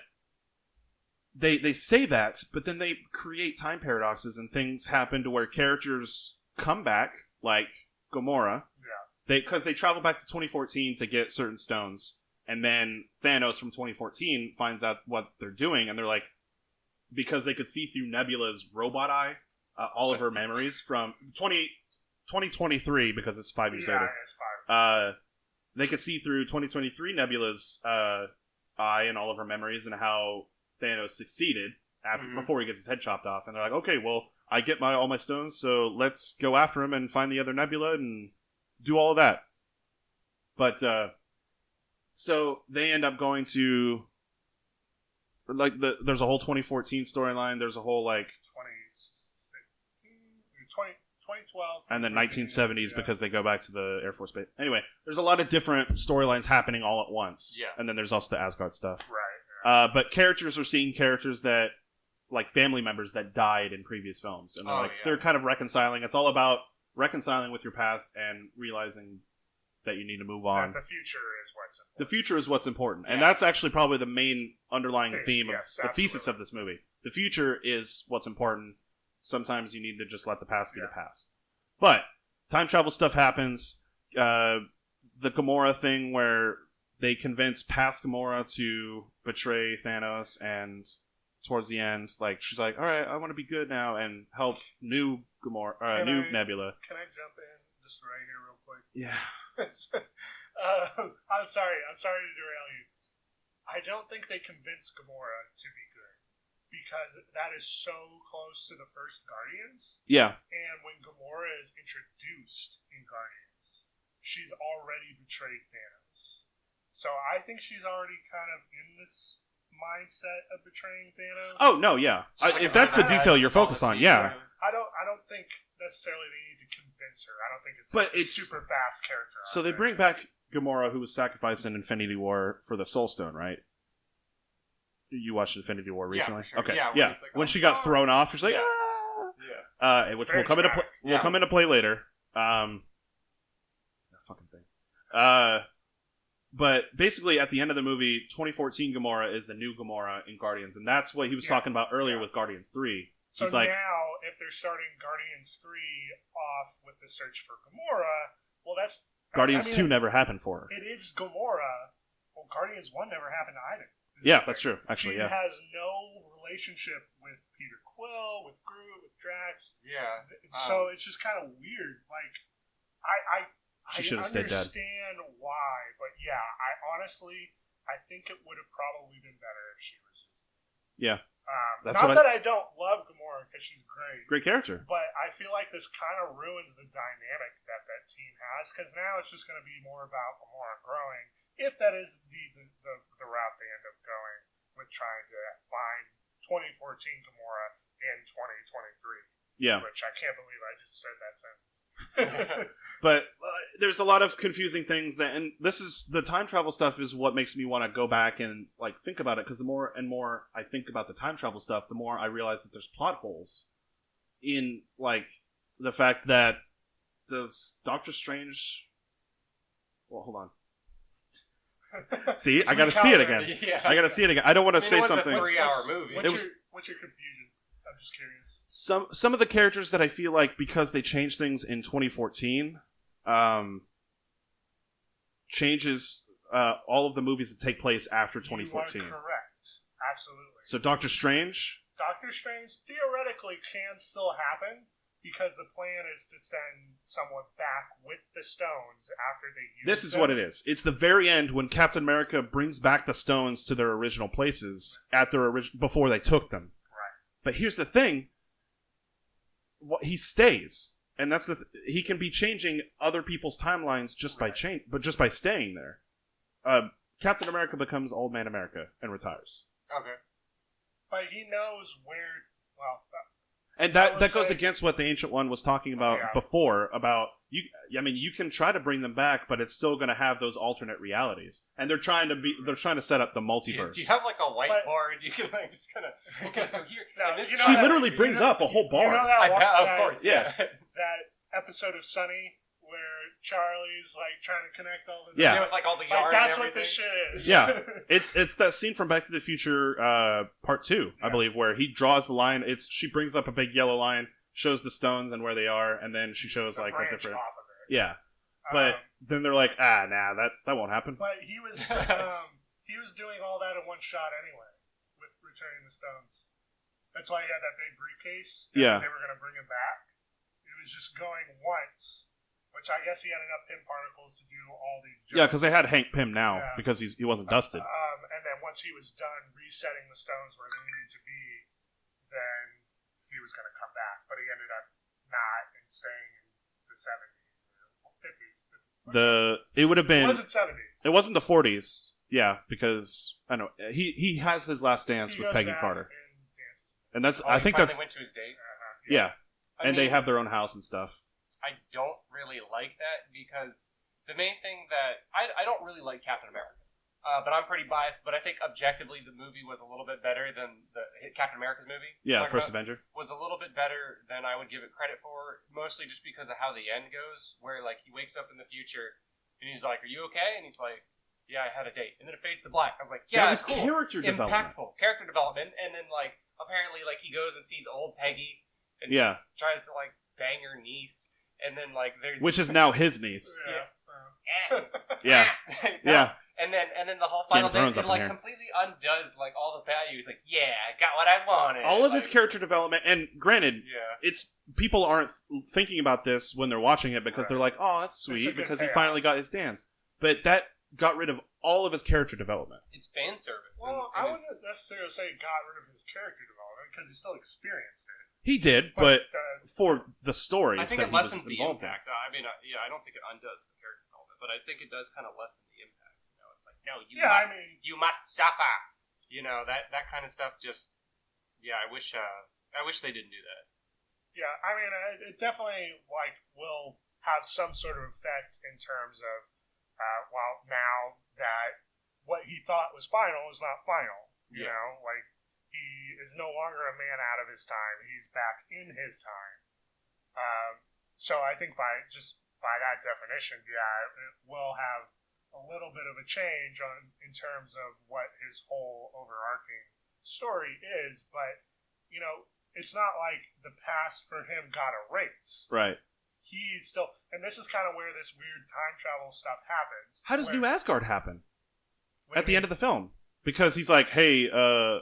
they say that, but then they create time paradoxes and things happen to where characters come back, like Gamora. Yeah. Because they travel back to 2014 to get certain stones, and then Thanos from 2014 finds out what they're doing, and they're like, because they could see through Nebula's robot eye, all of her memories from 2023, because it's 5 years later. It's 5. They could see through 2023 Nebula's eye and all of her memories and how Thanos succeeded before he gets his head chopped off. And they're like, okay, well, I get all my stones, so let's go after him and find the other Nebula and do all of that. But, so they end up going to, like, there's a whole 2014 storyline, there's a whole, like, 2012. And then 1970s because they go back to the Air Force Base. Anyway, there's a lot of different storylines happening all at once. Yeah. And then there's also the Asgard stuff. Right. But characters are seeing characters that, like family members that died in previous films. And they're they're kind of reconciling. It's all about reconciling with your past and realizing that you need to move on. And the future is what's important. The future is what's important. And that's actually probably the main underlying theme of the thesis absolutely. of this movie. The future is what's important. Sometimes you need to just let the past be the past. But time travel stuff happens. The Gamora thing where they convince past Gamora to betray Thanos, and towards the end, like she's like, "All right, I want to be good now and help new Gamora, new Nebula." Can I jump in just right here real quick? Yeah. I'm sorry to derail you. I don't think they convinced Gamora to be good, because that is so close to the first Guardians. Yeah. And when Gamora is introduced in Guardians, she's already betrayed Thanos. So I think she's already kind of in this mindset of betraying Thanos. Oh no, yeah. If that's the detail you're focused on, yeah. I don't think necessarily they need to convince her. I don't think it's it's super fast character. So they bring back Gamora, who was sacrificed in Infinity War for the Soul Stone, right? You watched Infinity War recently? Yeah, for sure. Okay, Yeah, yeah. like, When she got thrown off, she's like, Yeah. which Very will come into play. dramatic. Will come into play later. That fucking thing. But basically, at the end of the movie, 2014 Gamora is the new Gamora in Guardians, and that's what he was talking about earlier with Guardians 3. So He's like, now, if they're starting Guardians 3 off with the search for Gamora, well, that's... Guardians 2 never happened for her. It is Gamora. Well, Guardians 1 never happened either. Yeah, that's true, actually, She yeah. has no relationship with Peter Quill, with Groot, with Drax. Yeah. So it's just kind of weird. Like, She should I have stayed dead. understand why, but yeah, I think it would have probably been better if she was just... Yeah. That's not what that I don't love Gamora, because she's great. Great character. But I feel like this kind of ruins the dynamic that team has, because now it's just going to be more about Gamora growing, if that is the route they end up going with trying to find 2014 Gamora in 2023. Yeah. Which I can't believe I just said that sentence. But there's a lot of confusing things and this is the time travel stuff is what makes me want to go back and like think about it, because the more and more I think about the time travel stuff, the more I realize that there's plot holes in like the fact that does Doctor Strange. Well, hold on. See, I gotta see it again. Yeah. I gotta see it again. I don't want to say It was something. a 3-hour movie. What's your confusion? just curious. Some of the characters that I feel like because they changed things in 2014, changes all of the movies that take place after 2014. You are correct. Absolutely. So Doctor Strange. Doctor Strange theoretically can still happen because the plan is to send someone back with the stones after they use This is them. what it is. It's the very end when Captain America brings back the stones to their original places at their before they took them. Right. But here's the thing. He stays, and that's he can be changing other people's timelines just by just by staying there. Captain America becomes Old Man America and retires. Okay. But he knows where. Well, and that goes against what the Ancient One was talking about before. About you, I mean, you can try to bring them back, but it's still going to have those alternate realities. And they're trying to set up the multiverse. Do you have like a whiteboard? You can like just kind of. Okay, so here. She literally brings up a whole bar. You know of course, yeah. That episode of Sunny where Charlie's like trying to connect all the with like all the yarn. That's and what this shit is. Yeah, it's that scene from Back to the Future Part 2, I believe, where he draws the line. She brings up a big yellow line, shows the stones and where they are, and then she shows the like a different. off of it. Yeah, but then they're like, nah, that won't happen. But he was doing all that in one shot anyway with returning the stones. That's why he had that big briefcase. Yeah, they were going to bring him back. It was just going once. Which I guess he had enough Pym particles to do all these jumps. Yeah, because they had Hank Pym now because he wasn't dusted. And then once he was done resetting the stones where they needed to be, then he was going to come back. But he ended up not and staying in the 70s, 50s. It would have been. It wasn't 70s. It wasn't the 40s. Yeah, because I know he has his last dance with Peggy Carter, and that's I think that's went to his date. Yeah, and they have their own house and stuff. I don't really like that because the main thing that I don't really like Captain America, but I'm pretty biased. But I think objectively the movie was a little bit better than the Captain America's movie. Yeah, First Avenger was a little bit better than I would give it credit for, mostly just because of how the end goes, where like he wakes up in the future and he's like, "Are you okay?" And he's like, "Yeah, I had a date," and then it fades to black. I was like, "Yeah, that was cool. character development, character development," and then like apparently like he goes and sees old Peggy and tries to like bang her niece. And then, like, there's which is now his niece. Yeah. Yeah. And then the whole final bit, it like completely undoes like all the value. He's like, yeah, I got what I wanted. All of his character development, and granted, it's people aren't thinking about this when they're watching it because they're like, oh, that's sweet because he finally got his dance. But that got rid of all of his character development. It's fan service. Well, I wouldn't necessarily say it got rid of his character development because he still experienced it. He did, but for the stories, I think it lessens the impact. I mean, I don't think it undoes the character development, but I think it does kind of lessen the impact. You know, it's like, no, you must suffer. You know, that kind of stuff. Just, I wish they didn't do that. Yeah, I mean, it definitely like will have some sort of effect in terms of, well, now that what he thought was final is not final. You know, like. He is no longer a man out of his time. He's back in his time. So I think by that definition, it will have a little bit of a change in terms of what his whole overarching story is. But, you know, it's not like the past for him got erased. Right. He's still... And this is kind of where this weird time travel stuff happens. How does New Asgard happen? At the end of the film? Because he's like, hey,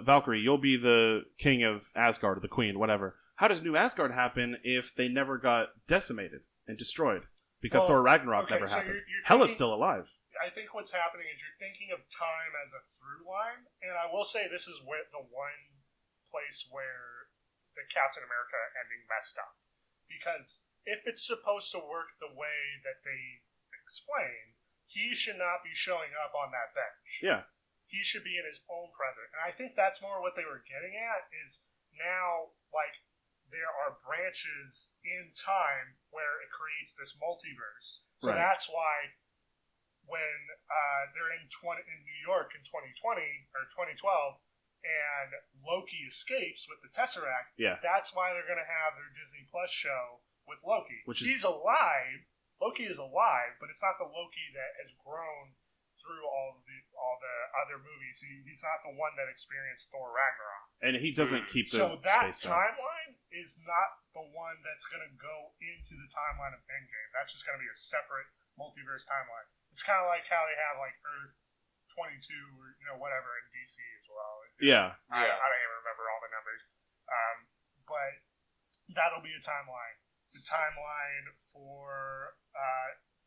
Valkyrie, you'll be the king of Asgard, the queen, whatever. How does New Asgard happen if they never got decimated and destroyed? Because Thor Ragnarok never happened. Hela's still alive. I think what's happening is you're thinking of time as a through line, and I will say this is where the one place where the Captain America ending messed up. Because if it's supposed to work the way that they explain, he should not be showing up on that bench. Yeah. He should be in his own present. And I think that's more what they were getting at is now, like, there are branches in time where it creates this multiverse. So that's why when they're in New York in 2020 or 2012 and Loki escapes with the Tesseract, that's why they're going to have their Disney Plus show with Loki. He's alive. Loki is alive, but it's not the Loki that has grown through all the other movies. He's not the one that experienced Thor Ragnarok. And he doesn't keep the so that space timeline is not the one that's going to go into the timeline of Endgame. That's just going to be a separate multiverse timeline. It's kind of like how they have like Earth 22 or whatever in DC as well. Yeah. I don't even remember all the numbers. But that'll be a timeline. The timeline for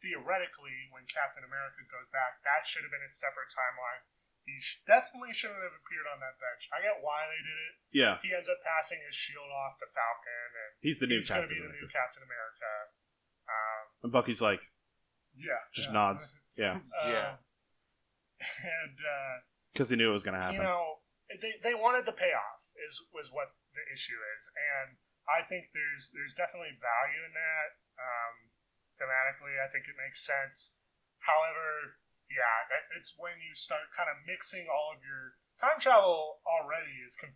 theoretically when Captain America goes back, that should have been a separate timeline. He definitely shouldn't have appeared on that bench. I get why they did it. Yeah. He ends up passing his shield off to Falcon, and he's going to be the new Captain America. And Bucky's like, just nods. Yeah. And because they knew it was going to happen. They wanted the payoff was what the issue is, and I think there's definitely value in that. Thematically, I think it makes sense. However, it's when you start kind of mixing all of your time travel already is kind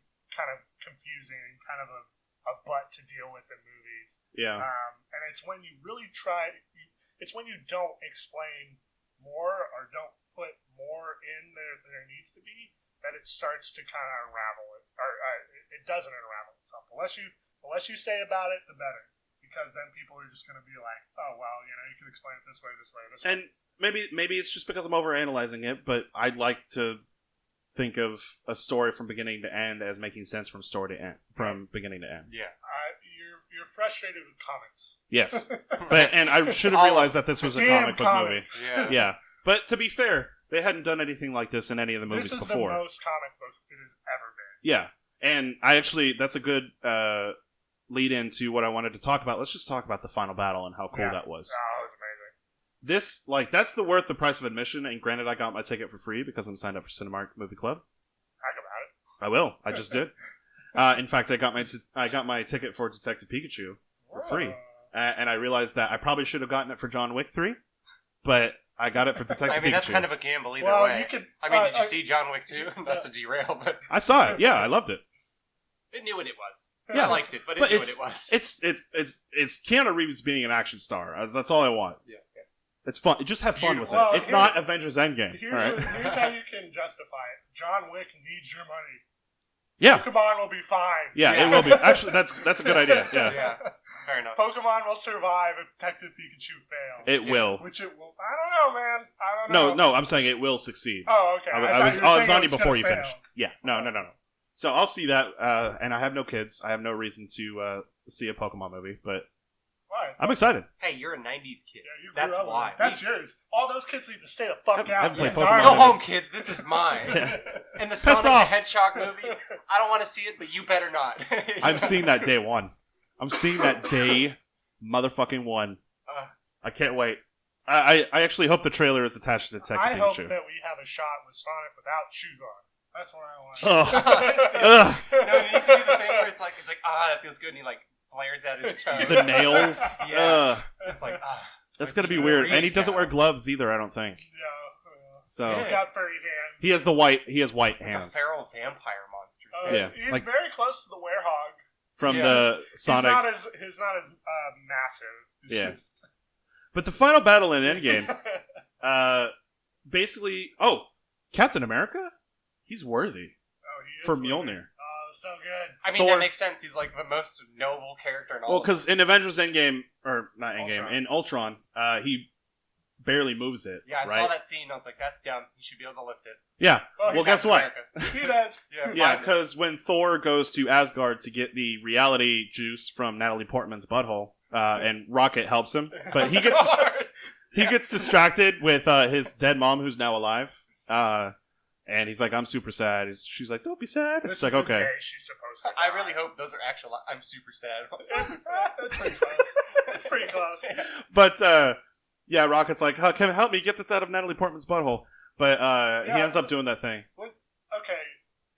of confusing and kind of a butt to deal with in movies. Yeah. And it's when you really it's when you don't explain more or don't put more in there needs to be that it starts to kind of unravel it, or it doesn't unravel itself. The less you say about it, the better. Because then people are just going to be like, oh, well, you can explain it this way. And maybe it's just because I'm overanalyzing it, but I'd like to think of a story from beginning to end as making sense from beginning to end. Yeah. You're frustrated with comics. Yes. And I should have realized that this was a comic book movie. Yeah. But to be fair, they hadn't done anything like this in any of the movies before. This is the most comic book it has ever been. Yeah. And that's a good lead into what I wanted to talk about. Let's just talk about the final battle and how cool that was. Oh, that was amazing. That's worth the price of admission, and granted I got my ticket for free because I'm signed up for Cinemark Movie Club. Talk about it. I will. I just did. In fact, I got my ticket for Detective Pikachu for free. And I realized that I probably should have gotten it for John Wick 3, but I got it for Detective Pikachu. That's kind of a gamble either way. Did you see John Wick 2? Not to derail, but I saw it. Yeah, I loved it. It knew what it was. Yeah. I liked it, but it knew what it was. It's Keanu Reeves being an action star. That's all I want. Yeah. It's fun. Just have fun with it. It's not Avengers Endgame. Here's how you can justify it. John Wick needs your money. Yeah. Pokemon will be fine. Yeah, it will be. Actually, that's a good idea. Yeah. Fair enough. Pokemon will survive if Detective Pikachu fails. It will. Which it will. I don't know, man. I don't know. No, I'm saying it will succeed. Oh, okay. I was on you before you finished. Yeah. No. So I'll see that, and I have no kids. I have no reason to see a Pokemon movie, but why? I'm excited. Hey, you're a 90s kid. Yeah, that's why. That's yours. All those kids need to stay the fuck out. Go home, kids. This is mine. And the Sonic the Hedgehog movie, I don't want to see it, but you better not. I'm seeing that day one. I'm seeing that day motherfucking one. I can't wait. I actually hope the trailer is attached to Detective Pikachu. I hope that we have a shot with Sonic without shoes on. That's what I want. No, you see the thing where it's like, that feels good, and he flares out his toes. The nails. Yeah. It's like, That's gonna be weird. And he doesn't wear gloves either, I don't think. Yeah. So he's got furry hands. He has white hands. A feral vampire monster. Yeah. He's very close to the werehog. From the Sonic. He's not as massive. It's just... But the final battle in Endgame, basically, Captain America? He's worthy. He is for worthy. Mjolnir. Oh, so good. I mean, that makes sense. He's the most noble character in all. Well, because in Avengers Endgame, or not Endgame, in Ultron, he barely moves it. Yeah, I saw that scene. I was like, that's dumb. He should be able to lift it. Yeah. Well, guess what? He does. Yeah, because when Thor goes to Asgard to get the reality juice from Natalie Portman's butthole, and Rocket helps him, but he gets distracted with his dead mom, who's now alive. And he's like, I'm super sad. She's like, don't be sad. It's like, okay. She's supposed to. I really hope those are actual. I'm super sad. That's pretty close. That's pretty close. But, yeah, Rocket's like, can you help me get this out of Natalie Portman's butthole? But he ends up doing that thing. Okay.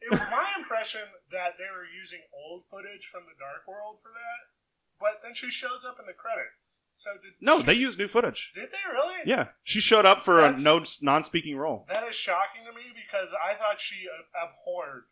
It was my impression that they were using old footage from the Dark World for that. But then she shows up in the credits. So they used new footage. Did they really? Yeah. She showed up for a non-speaking role. That is shocking to me because I thought she abhorred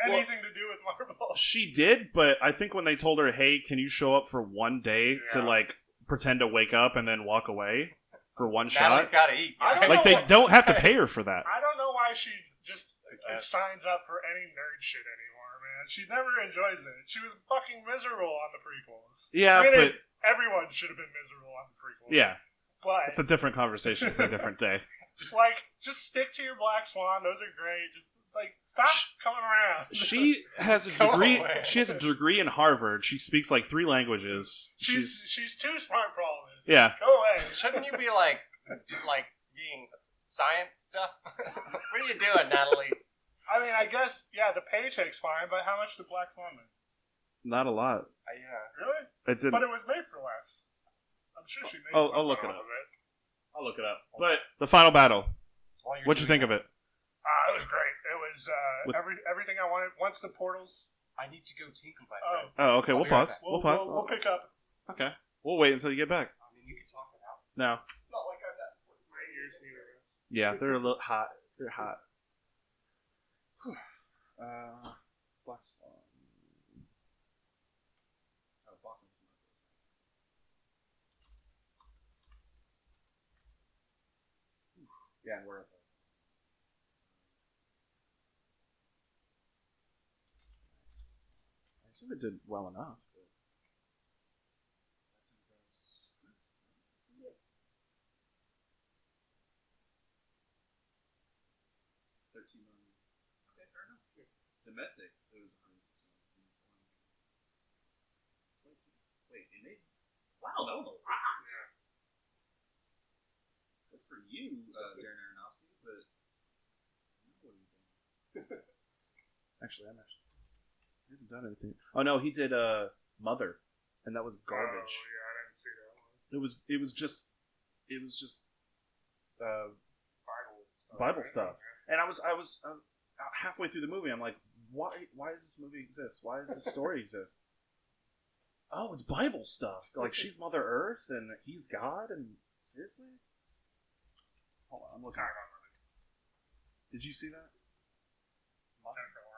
anything to do with Marvel. She did, but I think when they told her, hey, can you show up for one day to, pretend to wake up and then walk away for one shot? Natalie's got to eat. They don't have to pay her for that. I don't know why she just signs up for any nerd shit anymore, man. man. She never enjoys it. She was fucking miserable on the prequels. Yeah, Granted, but everyone should have been miserable on the prequels. yeah, but it's a different conversation for a different day. just stick to your Black Swan. Those are great. Just stop coming around. She has a degree. She has a degree in Harvard. She speaks like 3 languages. She's too smart for all this. Yeah. Go away. Shouldn't you be like being science stuff? What are you doing, Natalie? I mean, I guess the paycheck's fine, but how much did Black Swan make? Not a lot. Yeah. Really? It didn't. But it was made for less. I'm sure she made. I'll look it off up. of it. I'll look it up. But the final battle. What'd you think of it? It was great. It was everything I wanted. Once the portals. I need to go tinkle my friend. Oh, okay. We'll pause. We'll pause. We'll pick up. Okay. We'll wait until you get back. I mean, you can talk it out. No. It's not like I'm that important. My ears need a rest. Yeah, they're a little hot. They're hot. Black Swan. Yeah, we're. I assume it did well enough. But... 13 million. Okay, fair enough. Sure. Domestic, it was 106 million. Wait, it made. Wow, that was a lot. Yeah. Good for you, Darren Aronofsky, but what are you doing? Actually, he hasn't done anything. Oh no, he did Mother, and that was garbage. Oh yeah, I didn't see that one. It was just Bible stuff. And I was halfway through the movie. I'm like, why does this movie exist? Why does this story exist? Oh, it's Bible stuff. Like she's Mother Earth and he's God. And seriously, hold on, I'm looking. Did you see that?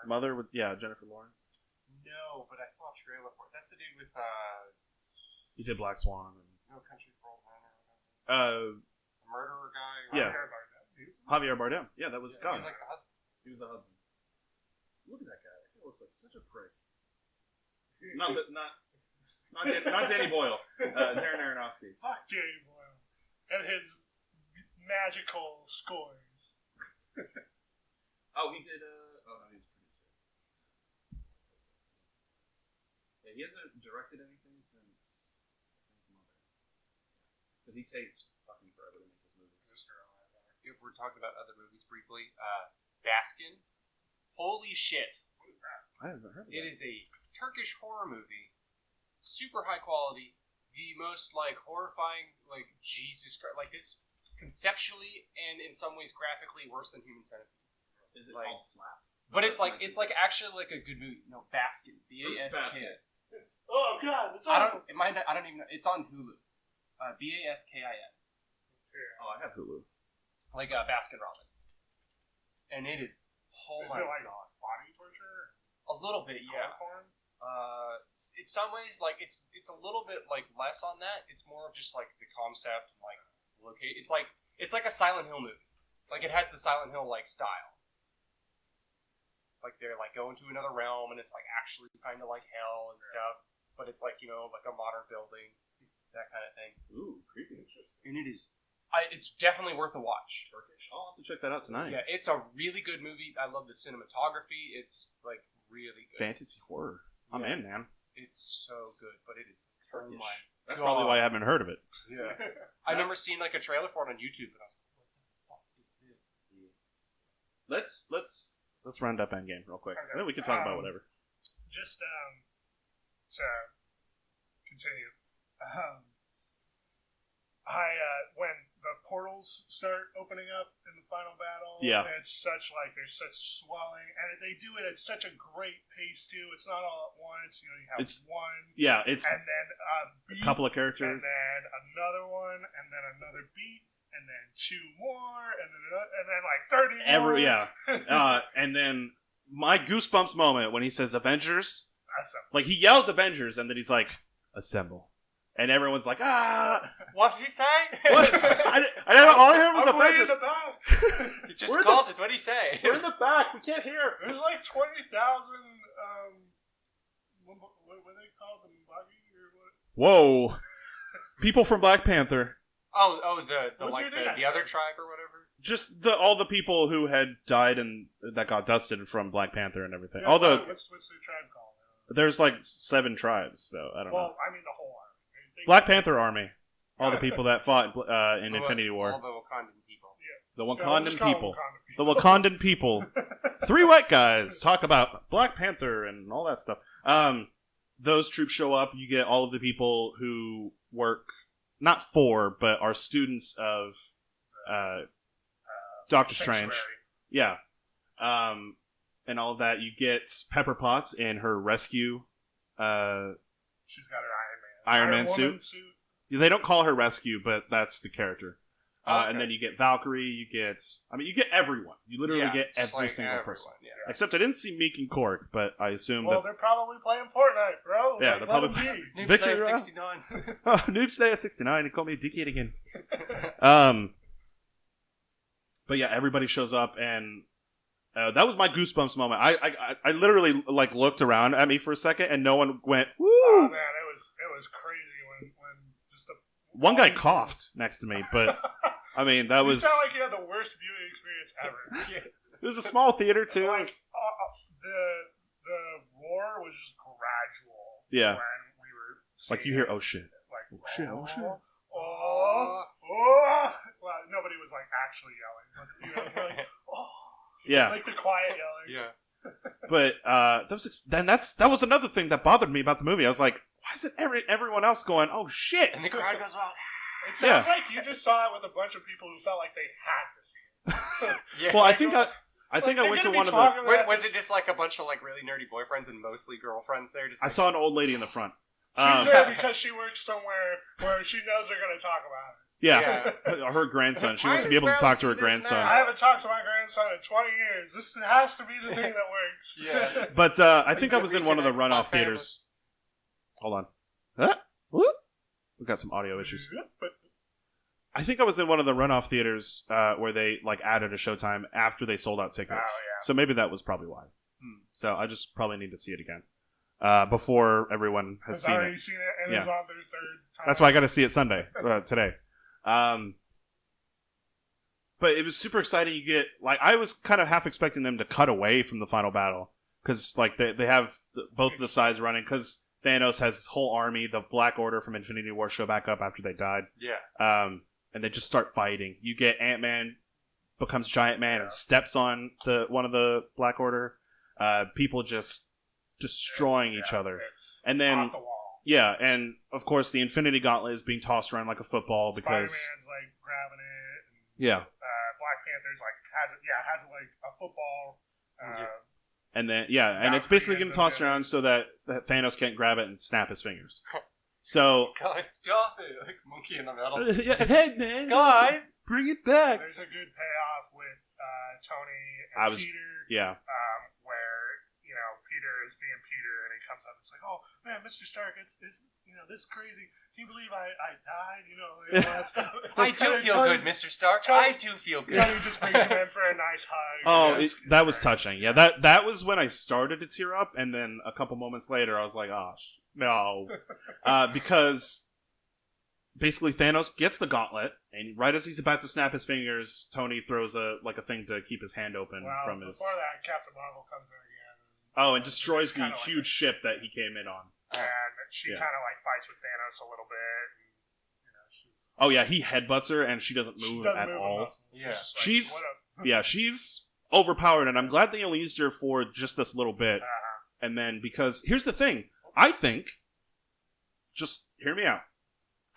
Mother with Jennifer Lawrence. No, but I saw a trailer for it. That's the dude with He did Black Swan. And... No Country for Old Men or the murderer guy. Yeah. Javier Bardem. Yeah, that was God. He was like the husband. He was the husband. Look at that guy. He looks like such a prick. Not Danny Boyle. Darren Aronofsky. Fuck Danny Boyle and his magical scores. Oh, he did. Oh no, he's produced it. Yeah, he hasn't directed anything since Mother. Because he takes fucking forever to make his movies. If we're talking about other movies briefly, Baskin. Holy shit! What is that? I haven't heard of it. It is a Turkish horror movie, super high quality. The most horrifying, Jesus Christ, this conceptually and in some ways graphically worse than Human Centipede. Is it all flat? But it's actually a good movie. No, Baskin. B-A-S-K. Oh god, it's on. I don't even know. It's on Hulu. B-A-S-K-I-N. Oh, I have Hulu. Baskin Robbins. And it is. Oh my god. Body torture? A little bit, yeah. In some ways, it's a little bit less on that. It's more of just the concept and locate. It's like a Silent Hill movie. It has the Silent Hill style. They're going to another realm and it's actually kind of like hell and stuff, but it's a modern building, that kind of thing. Ooh, creepy. And it is. It's definitely worth a watch. Turkish. I'll have to check that out tonight. Yeah, it's a really good movie. I love the cinematography. It's really good. Fantasy horror. I'm in, man. It's so good, but it is Turkish. Oh my That's probably why I haven't heard of it. Yeah. I remember seeing a trailer for it on YouTube, and I was like, "What the fuck is this?" Let's round up Endgame real quick. Okay. Then we can talk about whatever. Just to continue. When the portals start opening up in the final battle, it's there's such swelling, and they do it at such a great pace too. It's not all at once. You have one. Yeah, it's and then a couple of characters, and then another one, and then another beat, and then 2 more, and then 30 more. And then my goosebumps moment when he says Avengers. Assemble. He yells Avengers, and then he's like, assemble. And everyone's like, ah! What did he say? What? I don't know. All I heard was Avengers. In the back. He just called. It's what he say. We're in the back. We can't hear. There's 20,000 what they call them, Buggy or what? Whoa. People from Black Panther. The other tribe or whatever? Just all the people who had died and that got dusted from Black Panther and everything. Yeah, what's the tribe called? There's like 7 tribes, though. I don't know. Well, I mean the whole army. Black Panther Army. All the people that fought in Infinity War. All the Wakandan people. Yeah. The Wakandan people. The Wakandan people. 3 white guys talk about Black Panther and all that stuff. Those troops show up. You get all of the people who work, not for, but are students of Doctor Strange. Yeah. And all of that. You get Pepper Potts in her rescue. She's got her Iron Man suit. They don't call her rescue, but that's the character. Okay. And then you get Valkyrie. You get everyone. You literally get every single person. Yeah. Except I didn't see Meek and Korg, but I assume Well, they're probably playing Fortnite, bro. Yeah, they're probably playing. Victor 69. Oh, Noob Stay at 69. He called me a dickhead again. But yeah, everybody shows up, and that was my goosebumps moment. I literally like looked around at me for a second, and no one went woo. Oh man, it was crazy when just the one guy coughed next to me, but I mean that was. You sound like you had the worst viewing experience ever. It was a small theater too. Like, the roar was just gradual. Yeah. When we were Like you hear, oh shit. Like, oh shit, oh shit. Oh. Well, nobody was like actually yelling. But, like, oh. Yeah. Like the quiet yelling. Yeah. But that was another thing that bothered me about the movie. I was like, why isn't everyone else going, oh shit? And the crowd goes wild. It sounds like you just saw it with a bunch of people who felt like they had to see it. Yeah. Well, I think I went to one of the. Was it just like a bunch of like really nerdy boyfriends and mostly girlfriends there? Just I saw an old lady in the front. She's there because she works somewhere where she knows they're going to talk about it. Yeah. Her grandson. She wants to be able to talk to her grandson. I haven't talked to my grandson in 20 years. This has to be the thing that works. Yeah. But I think I was in one of the runoff theaters. Hold on. Huh? What? We've got some audio issues. I think I was in one of the runoff theaters where they like added a showtime after they sold out tickets. Oh, yeah. So maybe that was probably why. So I just probably need to see it again before everyone has seen it. Seen it and it's on their third time. That's why I got to see it Sunday today. But it was super exciting. You get like I was kind of half expecting them to cut away from the final battle because like they have both of the sides running because Thanos has his whole army. The Black Order from Infinity War show back up after they died. Yeah. And they just start fighting. You get Ant-Man becomes Giant Man and steps on one of the Black Order. People just destroying each other. And then off the wall. Yeah, and of course the Infinity Gauntlet is being tossed around like a football because Spider-Man's like grabbing it. And, yeah. Black Panther's like has it like a football. And then and it's basically getting tossed around so that Thanos can't grab it and snap his fingers. So guys, stop it! Like monkey in the middle. Hey man, guys, bring it back. There's a good payoff with Tony and Peter. Yeah. Where Peter is being Peter, and he comes up and it's like, oh man, Mr. Stark, it's this is crazy. Can you believe I died? All that stuff. I do feel good, Mr. Stark. I do feel good. Tony just brings him in for a nice hug. Oh, that was touching. Yeah, that was when I started to tear up, and then a couple moments later, I was like, oh, no. Because basically Thanos gets the gauntlet, and right as he's about to snap his fingers, Tony throws a thing to keep his hand open from his... Before that, Captain Marvel comes in again. Oh, and destroys the huge ship that he came in on. And she kind of like fights with Thanos a little bit. Oh yeah, he headbutts her, and she doesn't move at all. Yeah, she's overpowered, and I'm glad they only used her for just this little bit. And then because here's the thing, I think, just hear me out.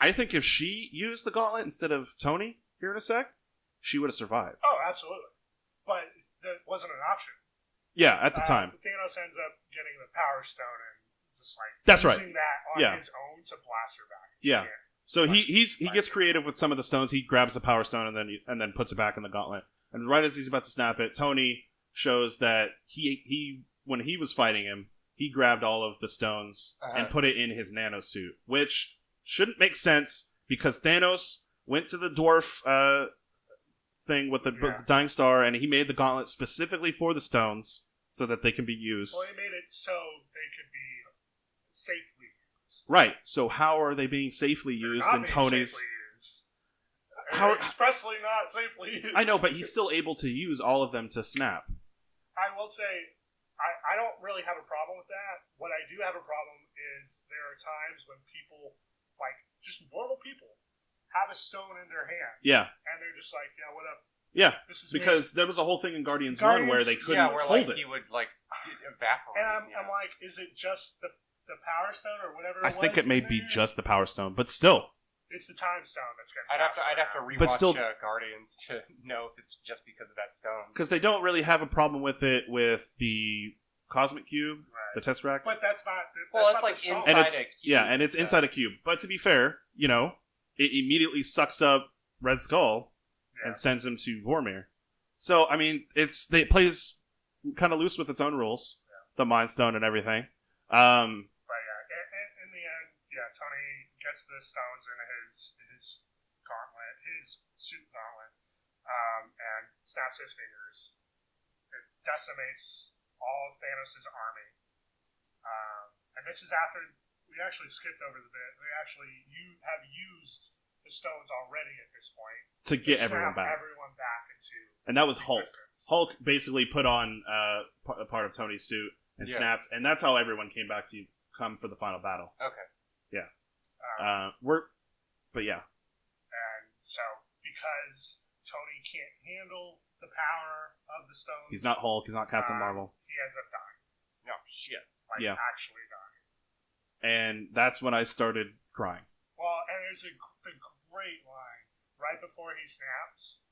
I think if she used the gauntlet instead of Tony here in a sec, she would have survived. Oh, absolutely. But that wasn't an option. Yeah, at the time. Thanos ends up getting the Power Stone and just like that's using that on his own to blast her back. Yeah. So he gets creative with some of the stones. He grabs the Power Stone and then puts it back in the gauntlet. And right as he's about to snap it, Tony shows that he when he was fighting him, he grabbed all of the stones and put it in his nano suit, which shouldn't make sense because Thanos went to the dwarf thing with the dying star, and he made the gauntlet specifically for the stones so that they can be used. Well, he made it so they could be safely used. Right. So how are they being safely used in Tony's? How expressly not safely used. I know, but he's still able to use all of them to snap. I will say, I don't really have a problem with that. What I do have a problem is there are times when people, like just normal people, have a stone in their hand. Yeah. And they're just like, yeah, what up? Yeah. This is because there was a whole thing in Guardians 1 where they couldn't hold it. He would evaporate. And I'm like, is it just the Power Stone or whatever it was? I think it may be just the Power Stone, but still. It's the Time Stone that's getting I'd have to rewatch Guardians to know if it's just because of that stone. Because they don't really have a problem with it with the Cosmic Cube, the Tesseract. But that's not. It's like inside a cube. Yeah, and it's inside a cube. But to be fair, it immediately sucks up Red Skull and sends him to Vormir. So I mean, it plays kind of loose with its own rules, the Mind Stone and everything. But yeah, in the end, Tony gets the stones in his gauntlet, his suit gauntlet, and snaps his fingers. It decimates all of Thanos' army. And this is after we actually skipped over the bit. We actually have used the stones already at this point to get everyone back into. And that was Hulk. Existence. Hulk basically put on a part of Tony's suit and snapped, and that's how everyone came back to come for the final battle. Okay. Yeah. And so because Tony can't handle the power of the stones, he's not Hulk. He's not Captain Marvel. He ends up dying. No shit. Actually dying. And that's when I started crying. Well, and there's a great line right before he snaps.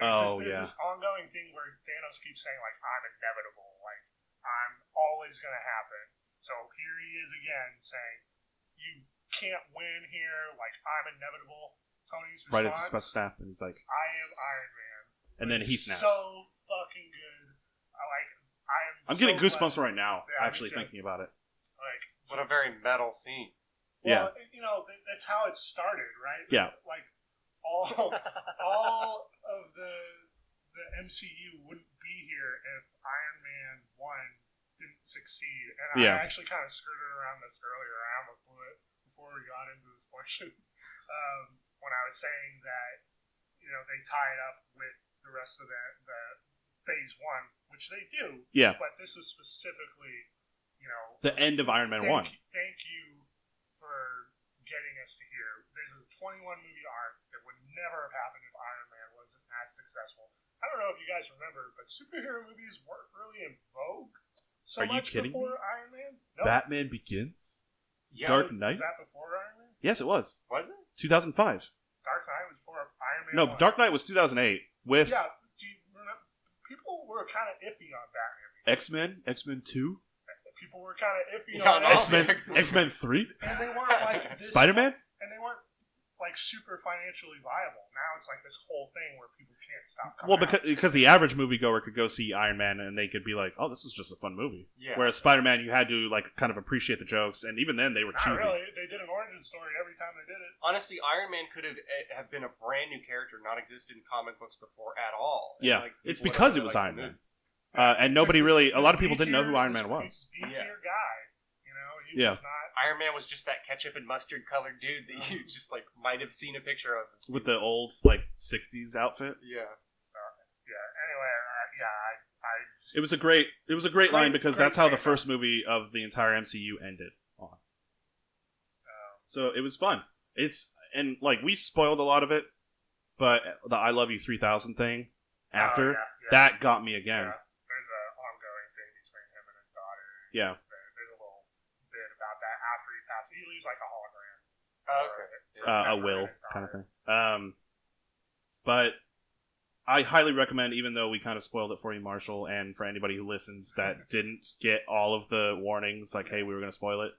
There's this ongoing thing where Thanos keeps saying, like, I'm inevitable. Like, I'm always going to happen. So here he is again saying, you can't win here. Like, I'm inevitable. Tony's response, right as he's about to snap, and he's like, I am Iron Man. And then he snaps. So fucking good. I'm getting goosebumps right now, actually thinking about it. Like, what a very metal scene. Well, that's how it started, right? Yeah. Like, all of the MCU wouldn't be here if Iron Man 1 didn't succeed. And I actually kind of skirted around this earlier. I almost blew it before we got into this portion. When I was saying that, they tie it up with the rest of the Phase 1, which they do. Yeah. But this is specifically, the end of Iron Man 1. Thank you for getting us to here. There's a 21 movie arc that would never have happened if Iron Man wasn't as successful. I don't know if you guys remember, but superhero movies weren't really in vogue so much before Iron Man. Nope. Batman Begins? Yeah. Dark Knight? Was that before Iron Man? Yes, it was. Was it? 2005. Dark Knight was before Iron Man. No, 1. Dark Knight was 2008 with do you remember? People were kind of iffy on Batman. X-Men 2, People were kind of iffy on X-Men 3, and they weren't like Spider-Man. And they weren't like super financially viable. Now it's like this whole thing where people can't stop coming Well, because the average moviegoer could go see Iron Man and they could be like, "Oh, this is just a fun movie." Yeah. Whereas Spider-Man, you had to like kind of appreciate the jokes, and even then they were cheesy. Not really. They did an origin story every time they did it. Honestly, Iron Man could have been a brand new character, not existed in comic books before at all. And, yeah, it's because it was Iron Man. And nobody a lot of people didn't know who Iron Man was. B-tier guy. He was not... Iron Man was just that ketchup and mustard colored dude that you just like might have seen a picture of with the old like 60s outfit. Yeah. Anyway, it was a great line because that's how the first movie of the entire MCU ended on. So it was fun. And we spoiled a lot of it, but the I Love You 3000 thing after that got me again. Yeah. There's an ongoing thing between him and his daughter. Yeah. There's a little bit about that after he passes. He leaves like a hologram. Okay. A will kind of thing. But I highly recommend, even though we kind of spoiled it for you, Marshall, and for anybody who listens that didn't get all of the warnings, like, hey, we were going to spoil it,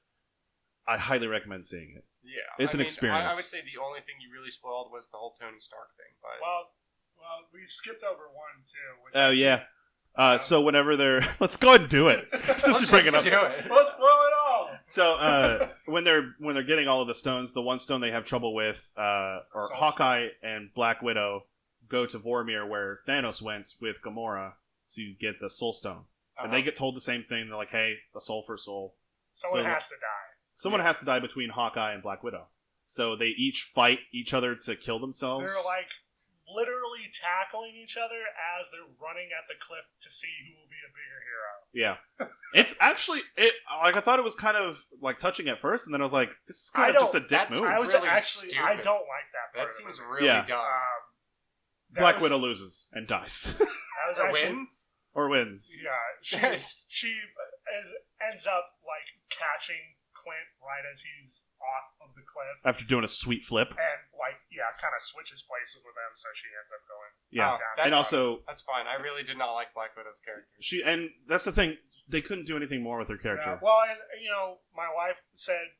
I highly recommend seeing it. Yeah. It's an experience. I would say the only thing you really spoiled was the whole Tony Stark thing. But Well, we skipped over one, too. Oh, yeah. So whenever they're... Let's go ahead and do it. Let's just do it. Let's spoil it all! So when they're getting all of the stones, the one stone they have trouble with, or Hawkeye and Black Widow go to Vormir where Thanos went with Gamora to get the Soul Stone. And they get told the same thing. They're like, hey, a soul for a soul. Someone has to die. Someone has to die between Hawkeye and Black Widow. So they each fight each other to kill themselves. They're like literally tackling each other as they're running at the cliff to see who will be a bigger hero. Yeah. It's actually I thought it was kind of like touching at first, and then I was like, this is kind of just a dick move. I was really actually stupid. I don't like that part. That seems of really dumb. Black Widow loses and dies. That was Or actually, wins? Or wins. Yeah, she ends up like catching Clint right as he's off of the cliff. After doing a sweet flip. And kind of switches places with them, so she ends up going. Yeah, and also that's fine. I really did not like Black Widow's character. And that's the thing. They couldn't do anything more with her character. Yeah, well, and my wife said,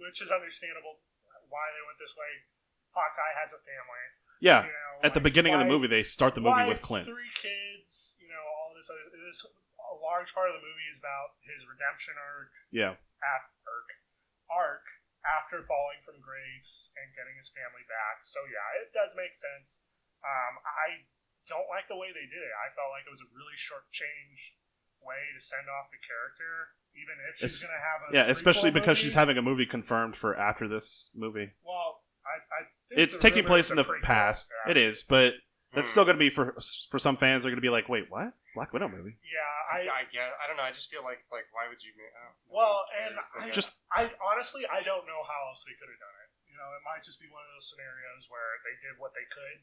which is understandable, why they went this way. Hawkeye has a family. Yeah, at the beginning of the movie, they start the movie with Clint. 3 kids, all this other. This a large part of the movie is about his redemption arc. Yeah. Arc after falling from grace and getting his family back. So yeah, it does make sense. I don't like the way they did it. I felt like it was a really short-changed way to send off the character, even if she's going to have a especially because movie. she's having a movie confirmed for after this movie. Well, I think it's taking place in the past. Yeah. It is, but that's still going to be for some fans. They're going to be like, "Wait, what? Black Widow movie?" Yeah, I guess I don't know. I just feel like it's like, why would you? I honestly I don't know how else they could have done it. It might just be one of those scenarios where they did what they could.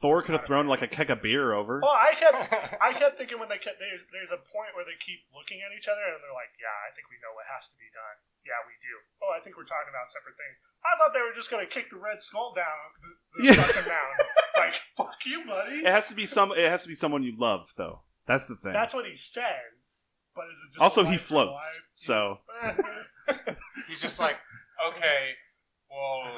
Thor could have thrown like a keg of beer over. Well, I kept thinking when there's a point where they keep looking at each other and they're like, yeah, I think we know what has to be done. Yeah, we do. Oh, I think we're talking about separate things. I thought they were just going to kick the Red Skull down the fucking mountain. Like, fuck you, buddy. It has to be someone you love, though. That's the thing. That's what he says. But is it just also he floats, so he's just like, okay. Well,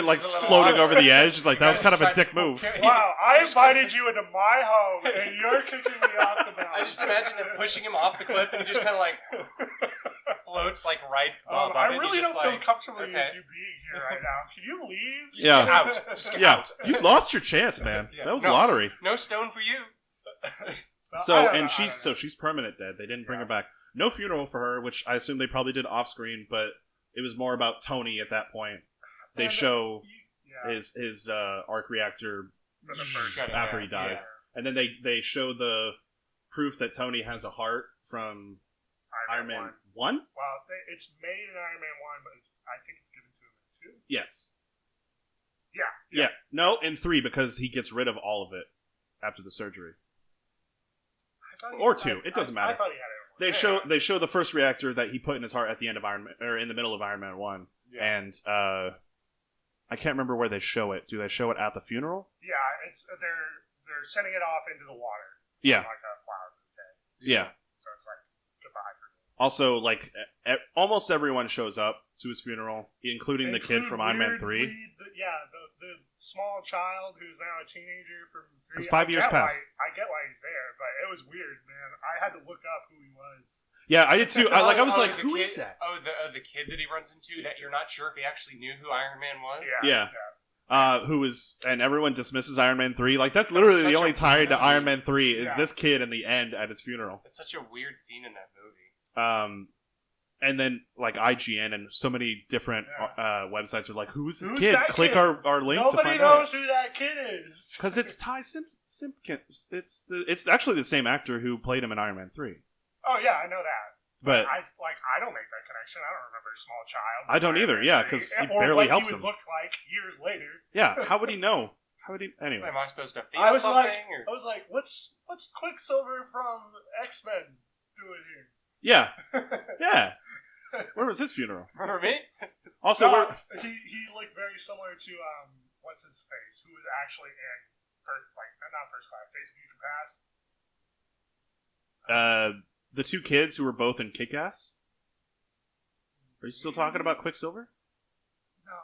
like floating over the edge. Just like that was kind of a dick move. Wow, I invited you into my home, and you're kicking me off the mountain. I just imagine them pushing him off the cliff, and he just kind of like floats like right above I it. really don't feel comfortable with you being here right now. Can you leave? Yeah, get out. Just get out. You lost your chance, man. Yeah. That was lottery. No stone for you. She's permanent dead. They didn't bring her back. No funeral for her, which I assume they probably did off screen, but it was more about Tony at that point. They show his arc reactor after he dies, and then they show the proof that Tony has a heart from Iron Man 1. Well, it's made in Iron Man 1, but I think it's given to him in 2. Yes. Yeah. No, in 3 because he gets rid of all of it after the surgery. Or 2. It doesn't matter. I thought he had it. They show the first reactor that he put in his heart at the end of Iron Man, or in the middle of Iron Man 1. Yeah. And I can't remember where they show it. Do they show it at the funeral? Yeah, they're sending it off into the water. Yeah. Like a flower bouquet. Yeah. So it's like goodbye for me. Also, like almost everyone shows up to his funeral, including the kid from Iron Man 3. The small child who's now a teenager from 3. It's 5 years past. I get why he's there, but it was weird, man. I had to look up who he was. Yeah, I did too. I was like, who is that? Oh, the kid that he runs into that you're not sure if he actually knew who Iron Man was? Yeah. Who is, and everyone dismisses Iron Man 3. Like, that's literally the only tie to Iron Man 3 is this kid in the end at his funeral. It's such a weird scene in that movie. And then, like, IGN and so many different websites are like, who's this Who's kid? that Click kid? our link to Nobody find out. knows who that kid is. Because it's Ty Simpkin. It's actually the same actor who played him in Iron Man 3. Oh, yeah, I know that. But I don't make that connection. I don't remember a small child. I don't either. Yeah, because he barely helps him. Or what he would look like years later. Yeah. How would he know? Anyway? Am I supposed to feel I was something? I was like, what's Quicksilver from X-Men doing here? Yeah. Yeah. Where was his funeral? Remember me? Also, he looked very similar to what's his face, who was actually in not First Class, Days of Future Past. The 2 kids who were both in Kick-Ass? Are you still talking about Quicksilver? No.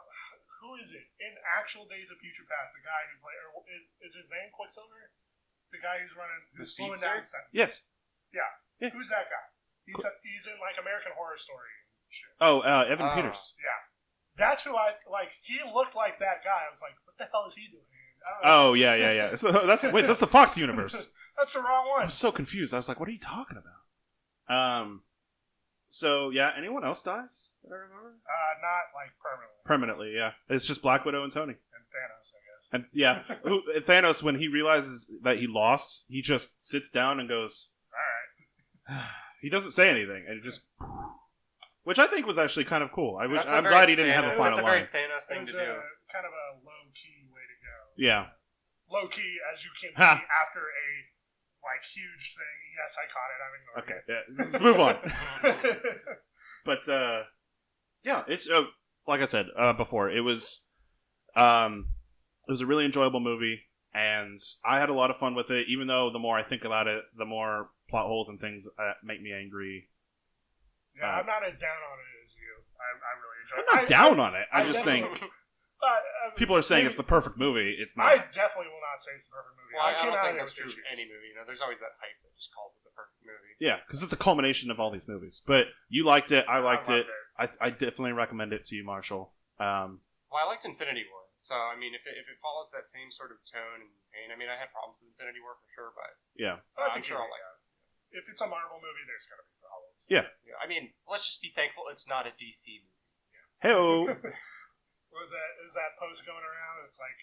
Who is it? In actual Days of Future Past, the guy who played... Is his name Quicksilver? The guy who's slowing down the set. Yes. Yeah. Who's that guy? He's in, like, American Horror Story and shit. Oh, Evan Peters. Yeah. That's who he looked like that guy. I was like, what the hell is he doing here? Oh, yeah. So that's the Fox universe. That's the wrong one. I was so confused. I was like, what are you talking about? So yeah, anyone else dies that I remember? Not like permanently. Permanently, yeah. It's just Black Widow and Tony. And Thanos, I guess. And yeah, Thanos, when he realizes that he lost, he just sits down and goes, Alright. he doesn't say anything, and just, which I think was actually kind of cool. I'm That's glad he didn't have a final That's a line. very Thanos thing to do. Kind of a low-key way to go. Yeah. Low-key, as you can be Ha. after a, like, huge thing. Yes, I caught it. I'm ignoring Okay, yeah, just move on. But yeah, it's like I said before, it was a really enjoyable movie, and I had a lot of fun with it. Even though the more I think about it, the more plot holes and things make me angry. Yeah, I'm not as down on it as you. I really enjoy it. I'm not down on it. I just think people are saying maybe, it's the perfect movie. It's not. I definitely will not say it's the perfect movie. Well, I came don't out think of that's it with true of issues. any movie. There's always that hype that just calls it the perfect movie. Yeah, because it's a culmination of all these movies. But you liked it. I liked it. loved I definitely recommend it to you, Marshall. Well, I liked Infinity War. So, I mean, if it follows that same sort of tone and pain, I mean, I had problems with Infinity War for sure, but Yeah. I'm sure I'll like it. If it's a Marvel movie, there's going to be problems. Yeah. Yeah, I mean, let's just be thankful it's not a DC movie. Hey-o. Is that post going around? It's like,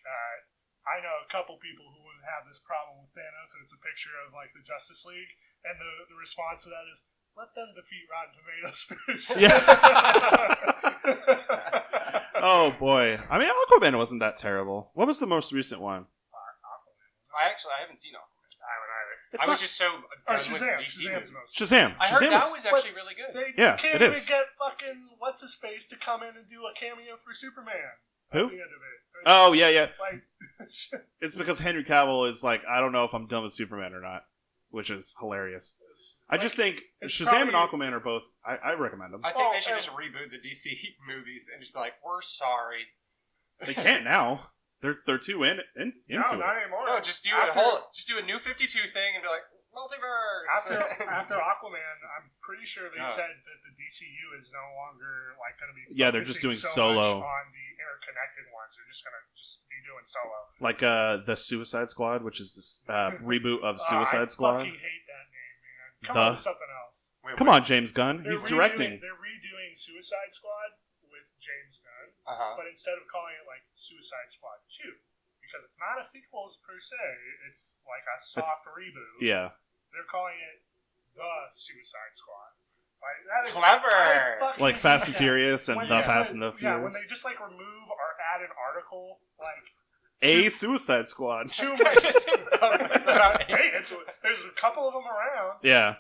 I know a couple people who would have this problem with Thanos, and it's a picture of like the Justice League, and the response to that is, let them defeat Rotten Tomatoes first. Yeah. Oh boy. I mean, Aquaman wasn't that terrible. What was the most recent one? I haven't seen Aquaman. I haven't either. I was just so done with Shazam. DC Shazam's movies. most. Shazam. I heard Shazam that was actually really good. They Yeah, can't it even is. get fucking what's his face to come in and do a cameo for Superman. Who? At the end of it. Oh yeah, yeah. Like, It's because Henry Cavill is like, I don't know if I'm done with Superman or not, which is hilarious. I just think it's Shazam and probably- Aquaman are both. I recommend them. I think Oh, they should and- just reboot the DC movies and just be like, we're sorry. They can't now. They're too into no, it. not anymore. No, just do just do a new 52 thing and be like, multiverse. After Aquaman, I'm pretty sure they Yeah. said that the DCU is no longer like going to be. Yeah, they're just focusing doing so much solo. on the interconnected ones. They're just going to be doing solo. Like the Suicide Squad, which is this reboot of Suicide I Squad. fucking hate that name, man. Come The- on with something else. Come on, James Gunn. They're He's directing. They're redoing Suicide Squad with James Gunn, Uh-huh. but instead of calling it like Suicide Squad 2, because it's not a sequel per se, it's like a soft reboot. Yeah. They're calling it the Suicide Squad. Like, that is Clever. I fucking Like Fast and hate that. Furious and When The they- Fast and the Yeah, when Furious. they just like remove or add an article like A Suicide Squad. too It's much. just- it's about Hey, there's a couple of them around. Yeah.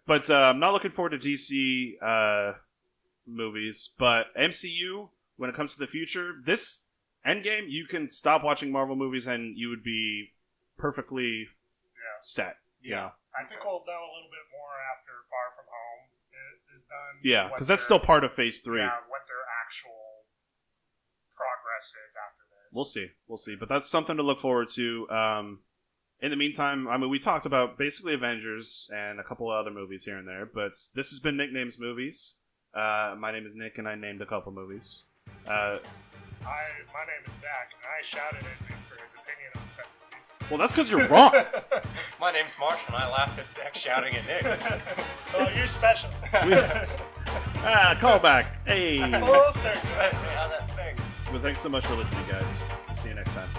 But I'm not looking forward to DC movies. But MCU, when it comes to the future, this Endgame, you can stop watching Marvel movies and you would be perfectly set. Yeah. I think we'll know a little bit more after Far From Home is done. Yeah, what because that's their- still part of Phase 3. Yeah, what their actual progress is after this. We'll see. But that's something to look forward to. In the meantime, I mean, we talked about basically Avengers and a couple of other movies here and there, but this has been Nicknames Movies. My name is Nick, and I named a couple movies. My name is Zach, and I shouted at Nick for his opinion on said movies. Well, that's because you're wrong. My name's Marshall, and I laughed at Zach shouting at Nick. Well, you're special. Call back. Hey. Full circle. Yeah, that thing. Well, thanks so much for listening, guys. We'll see you next time.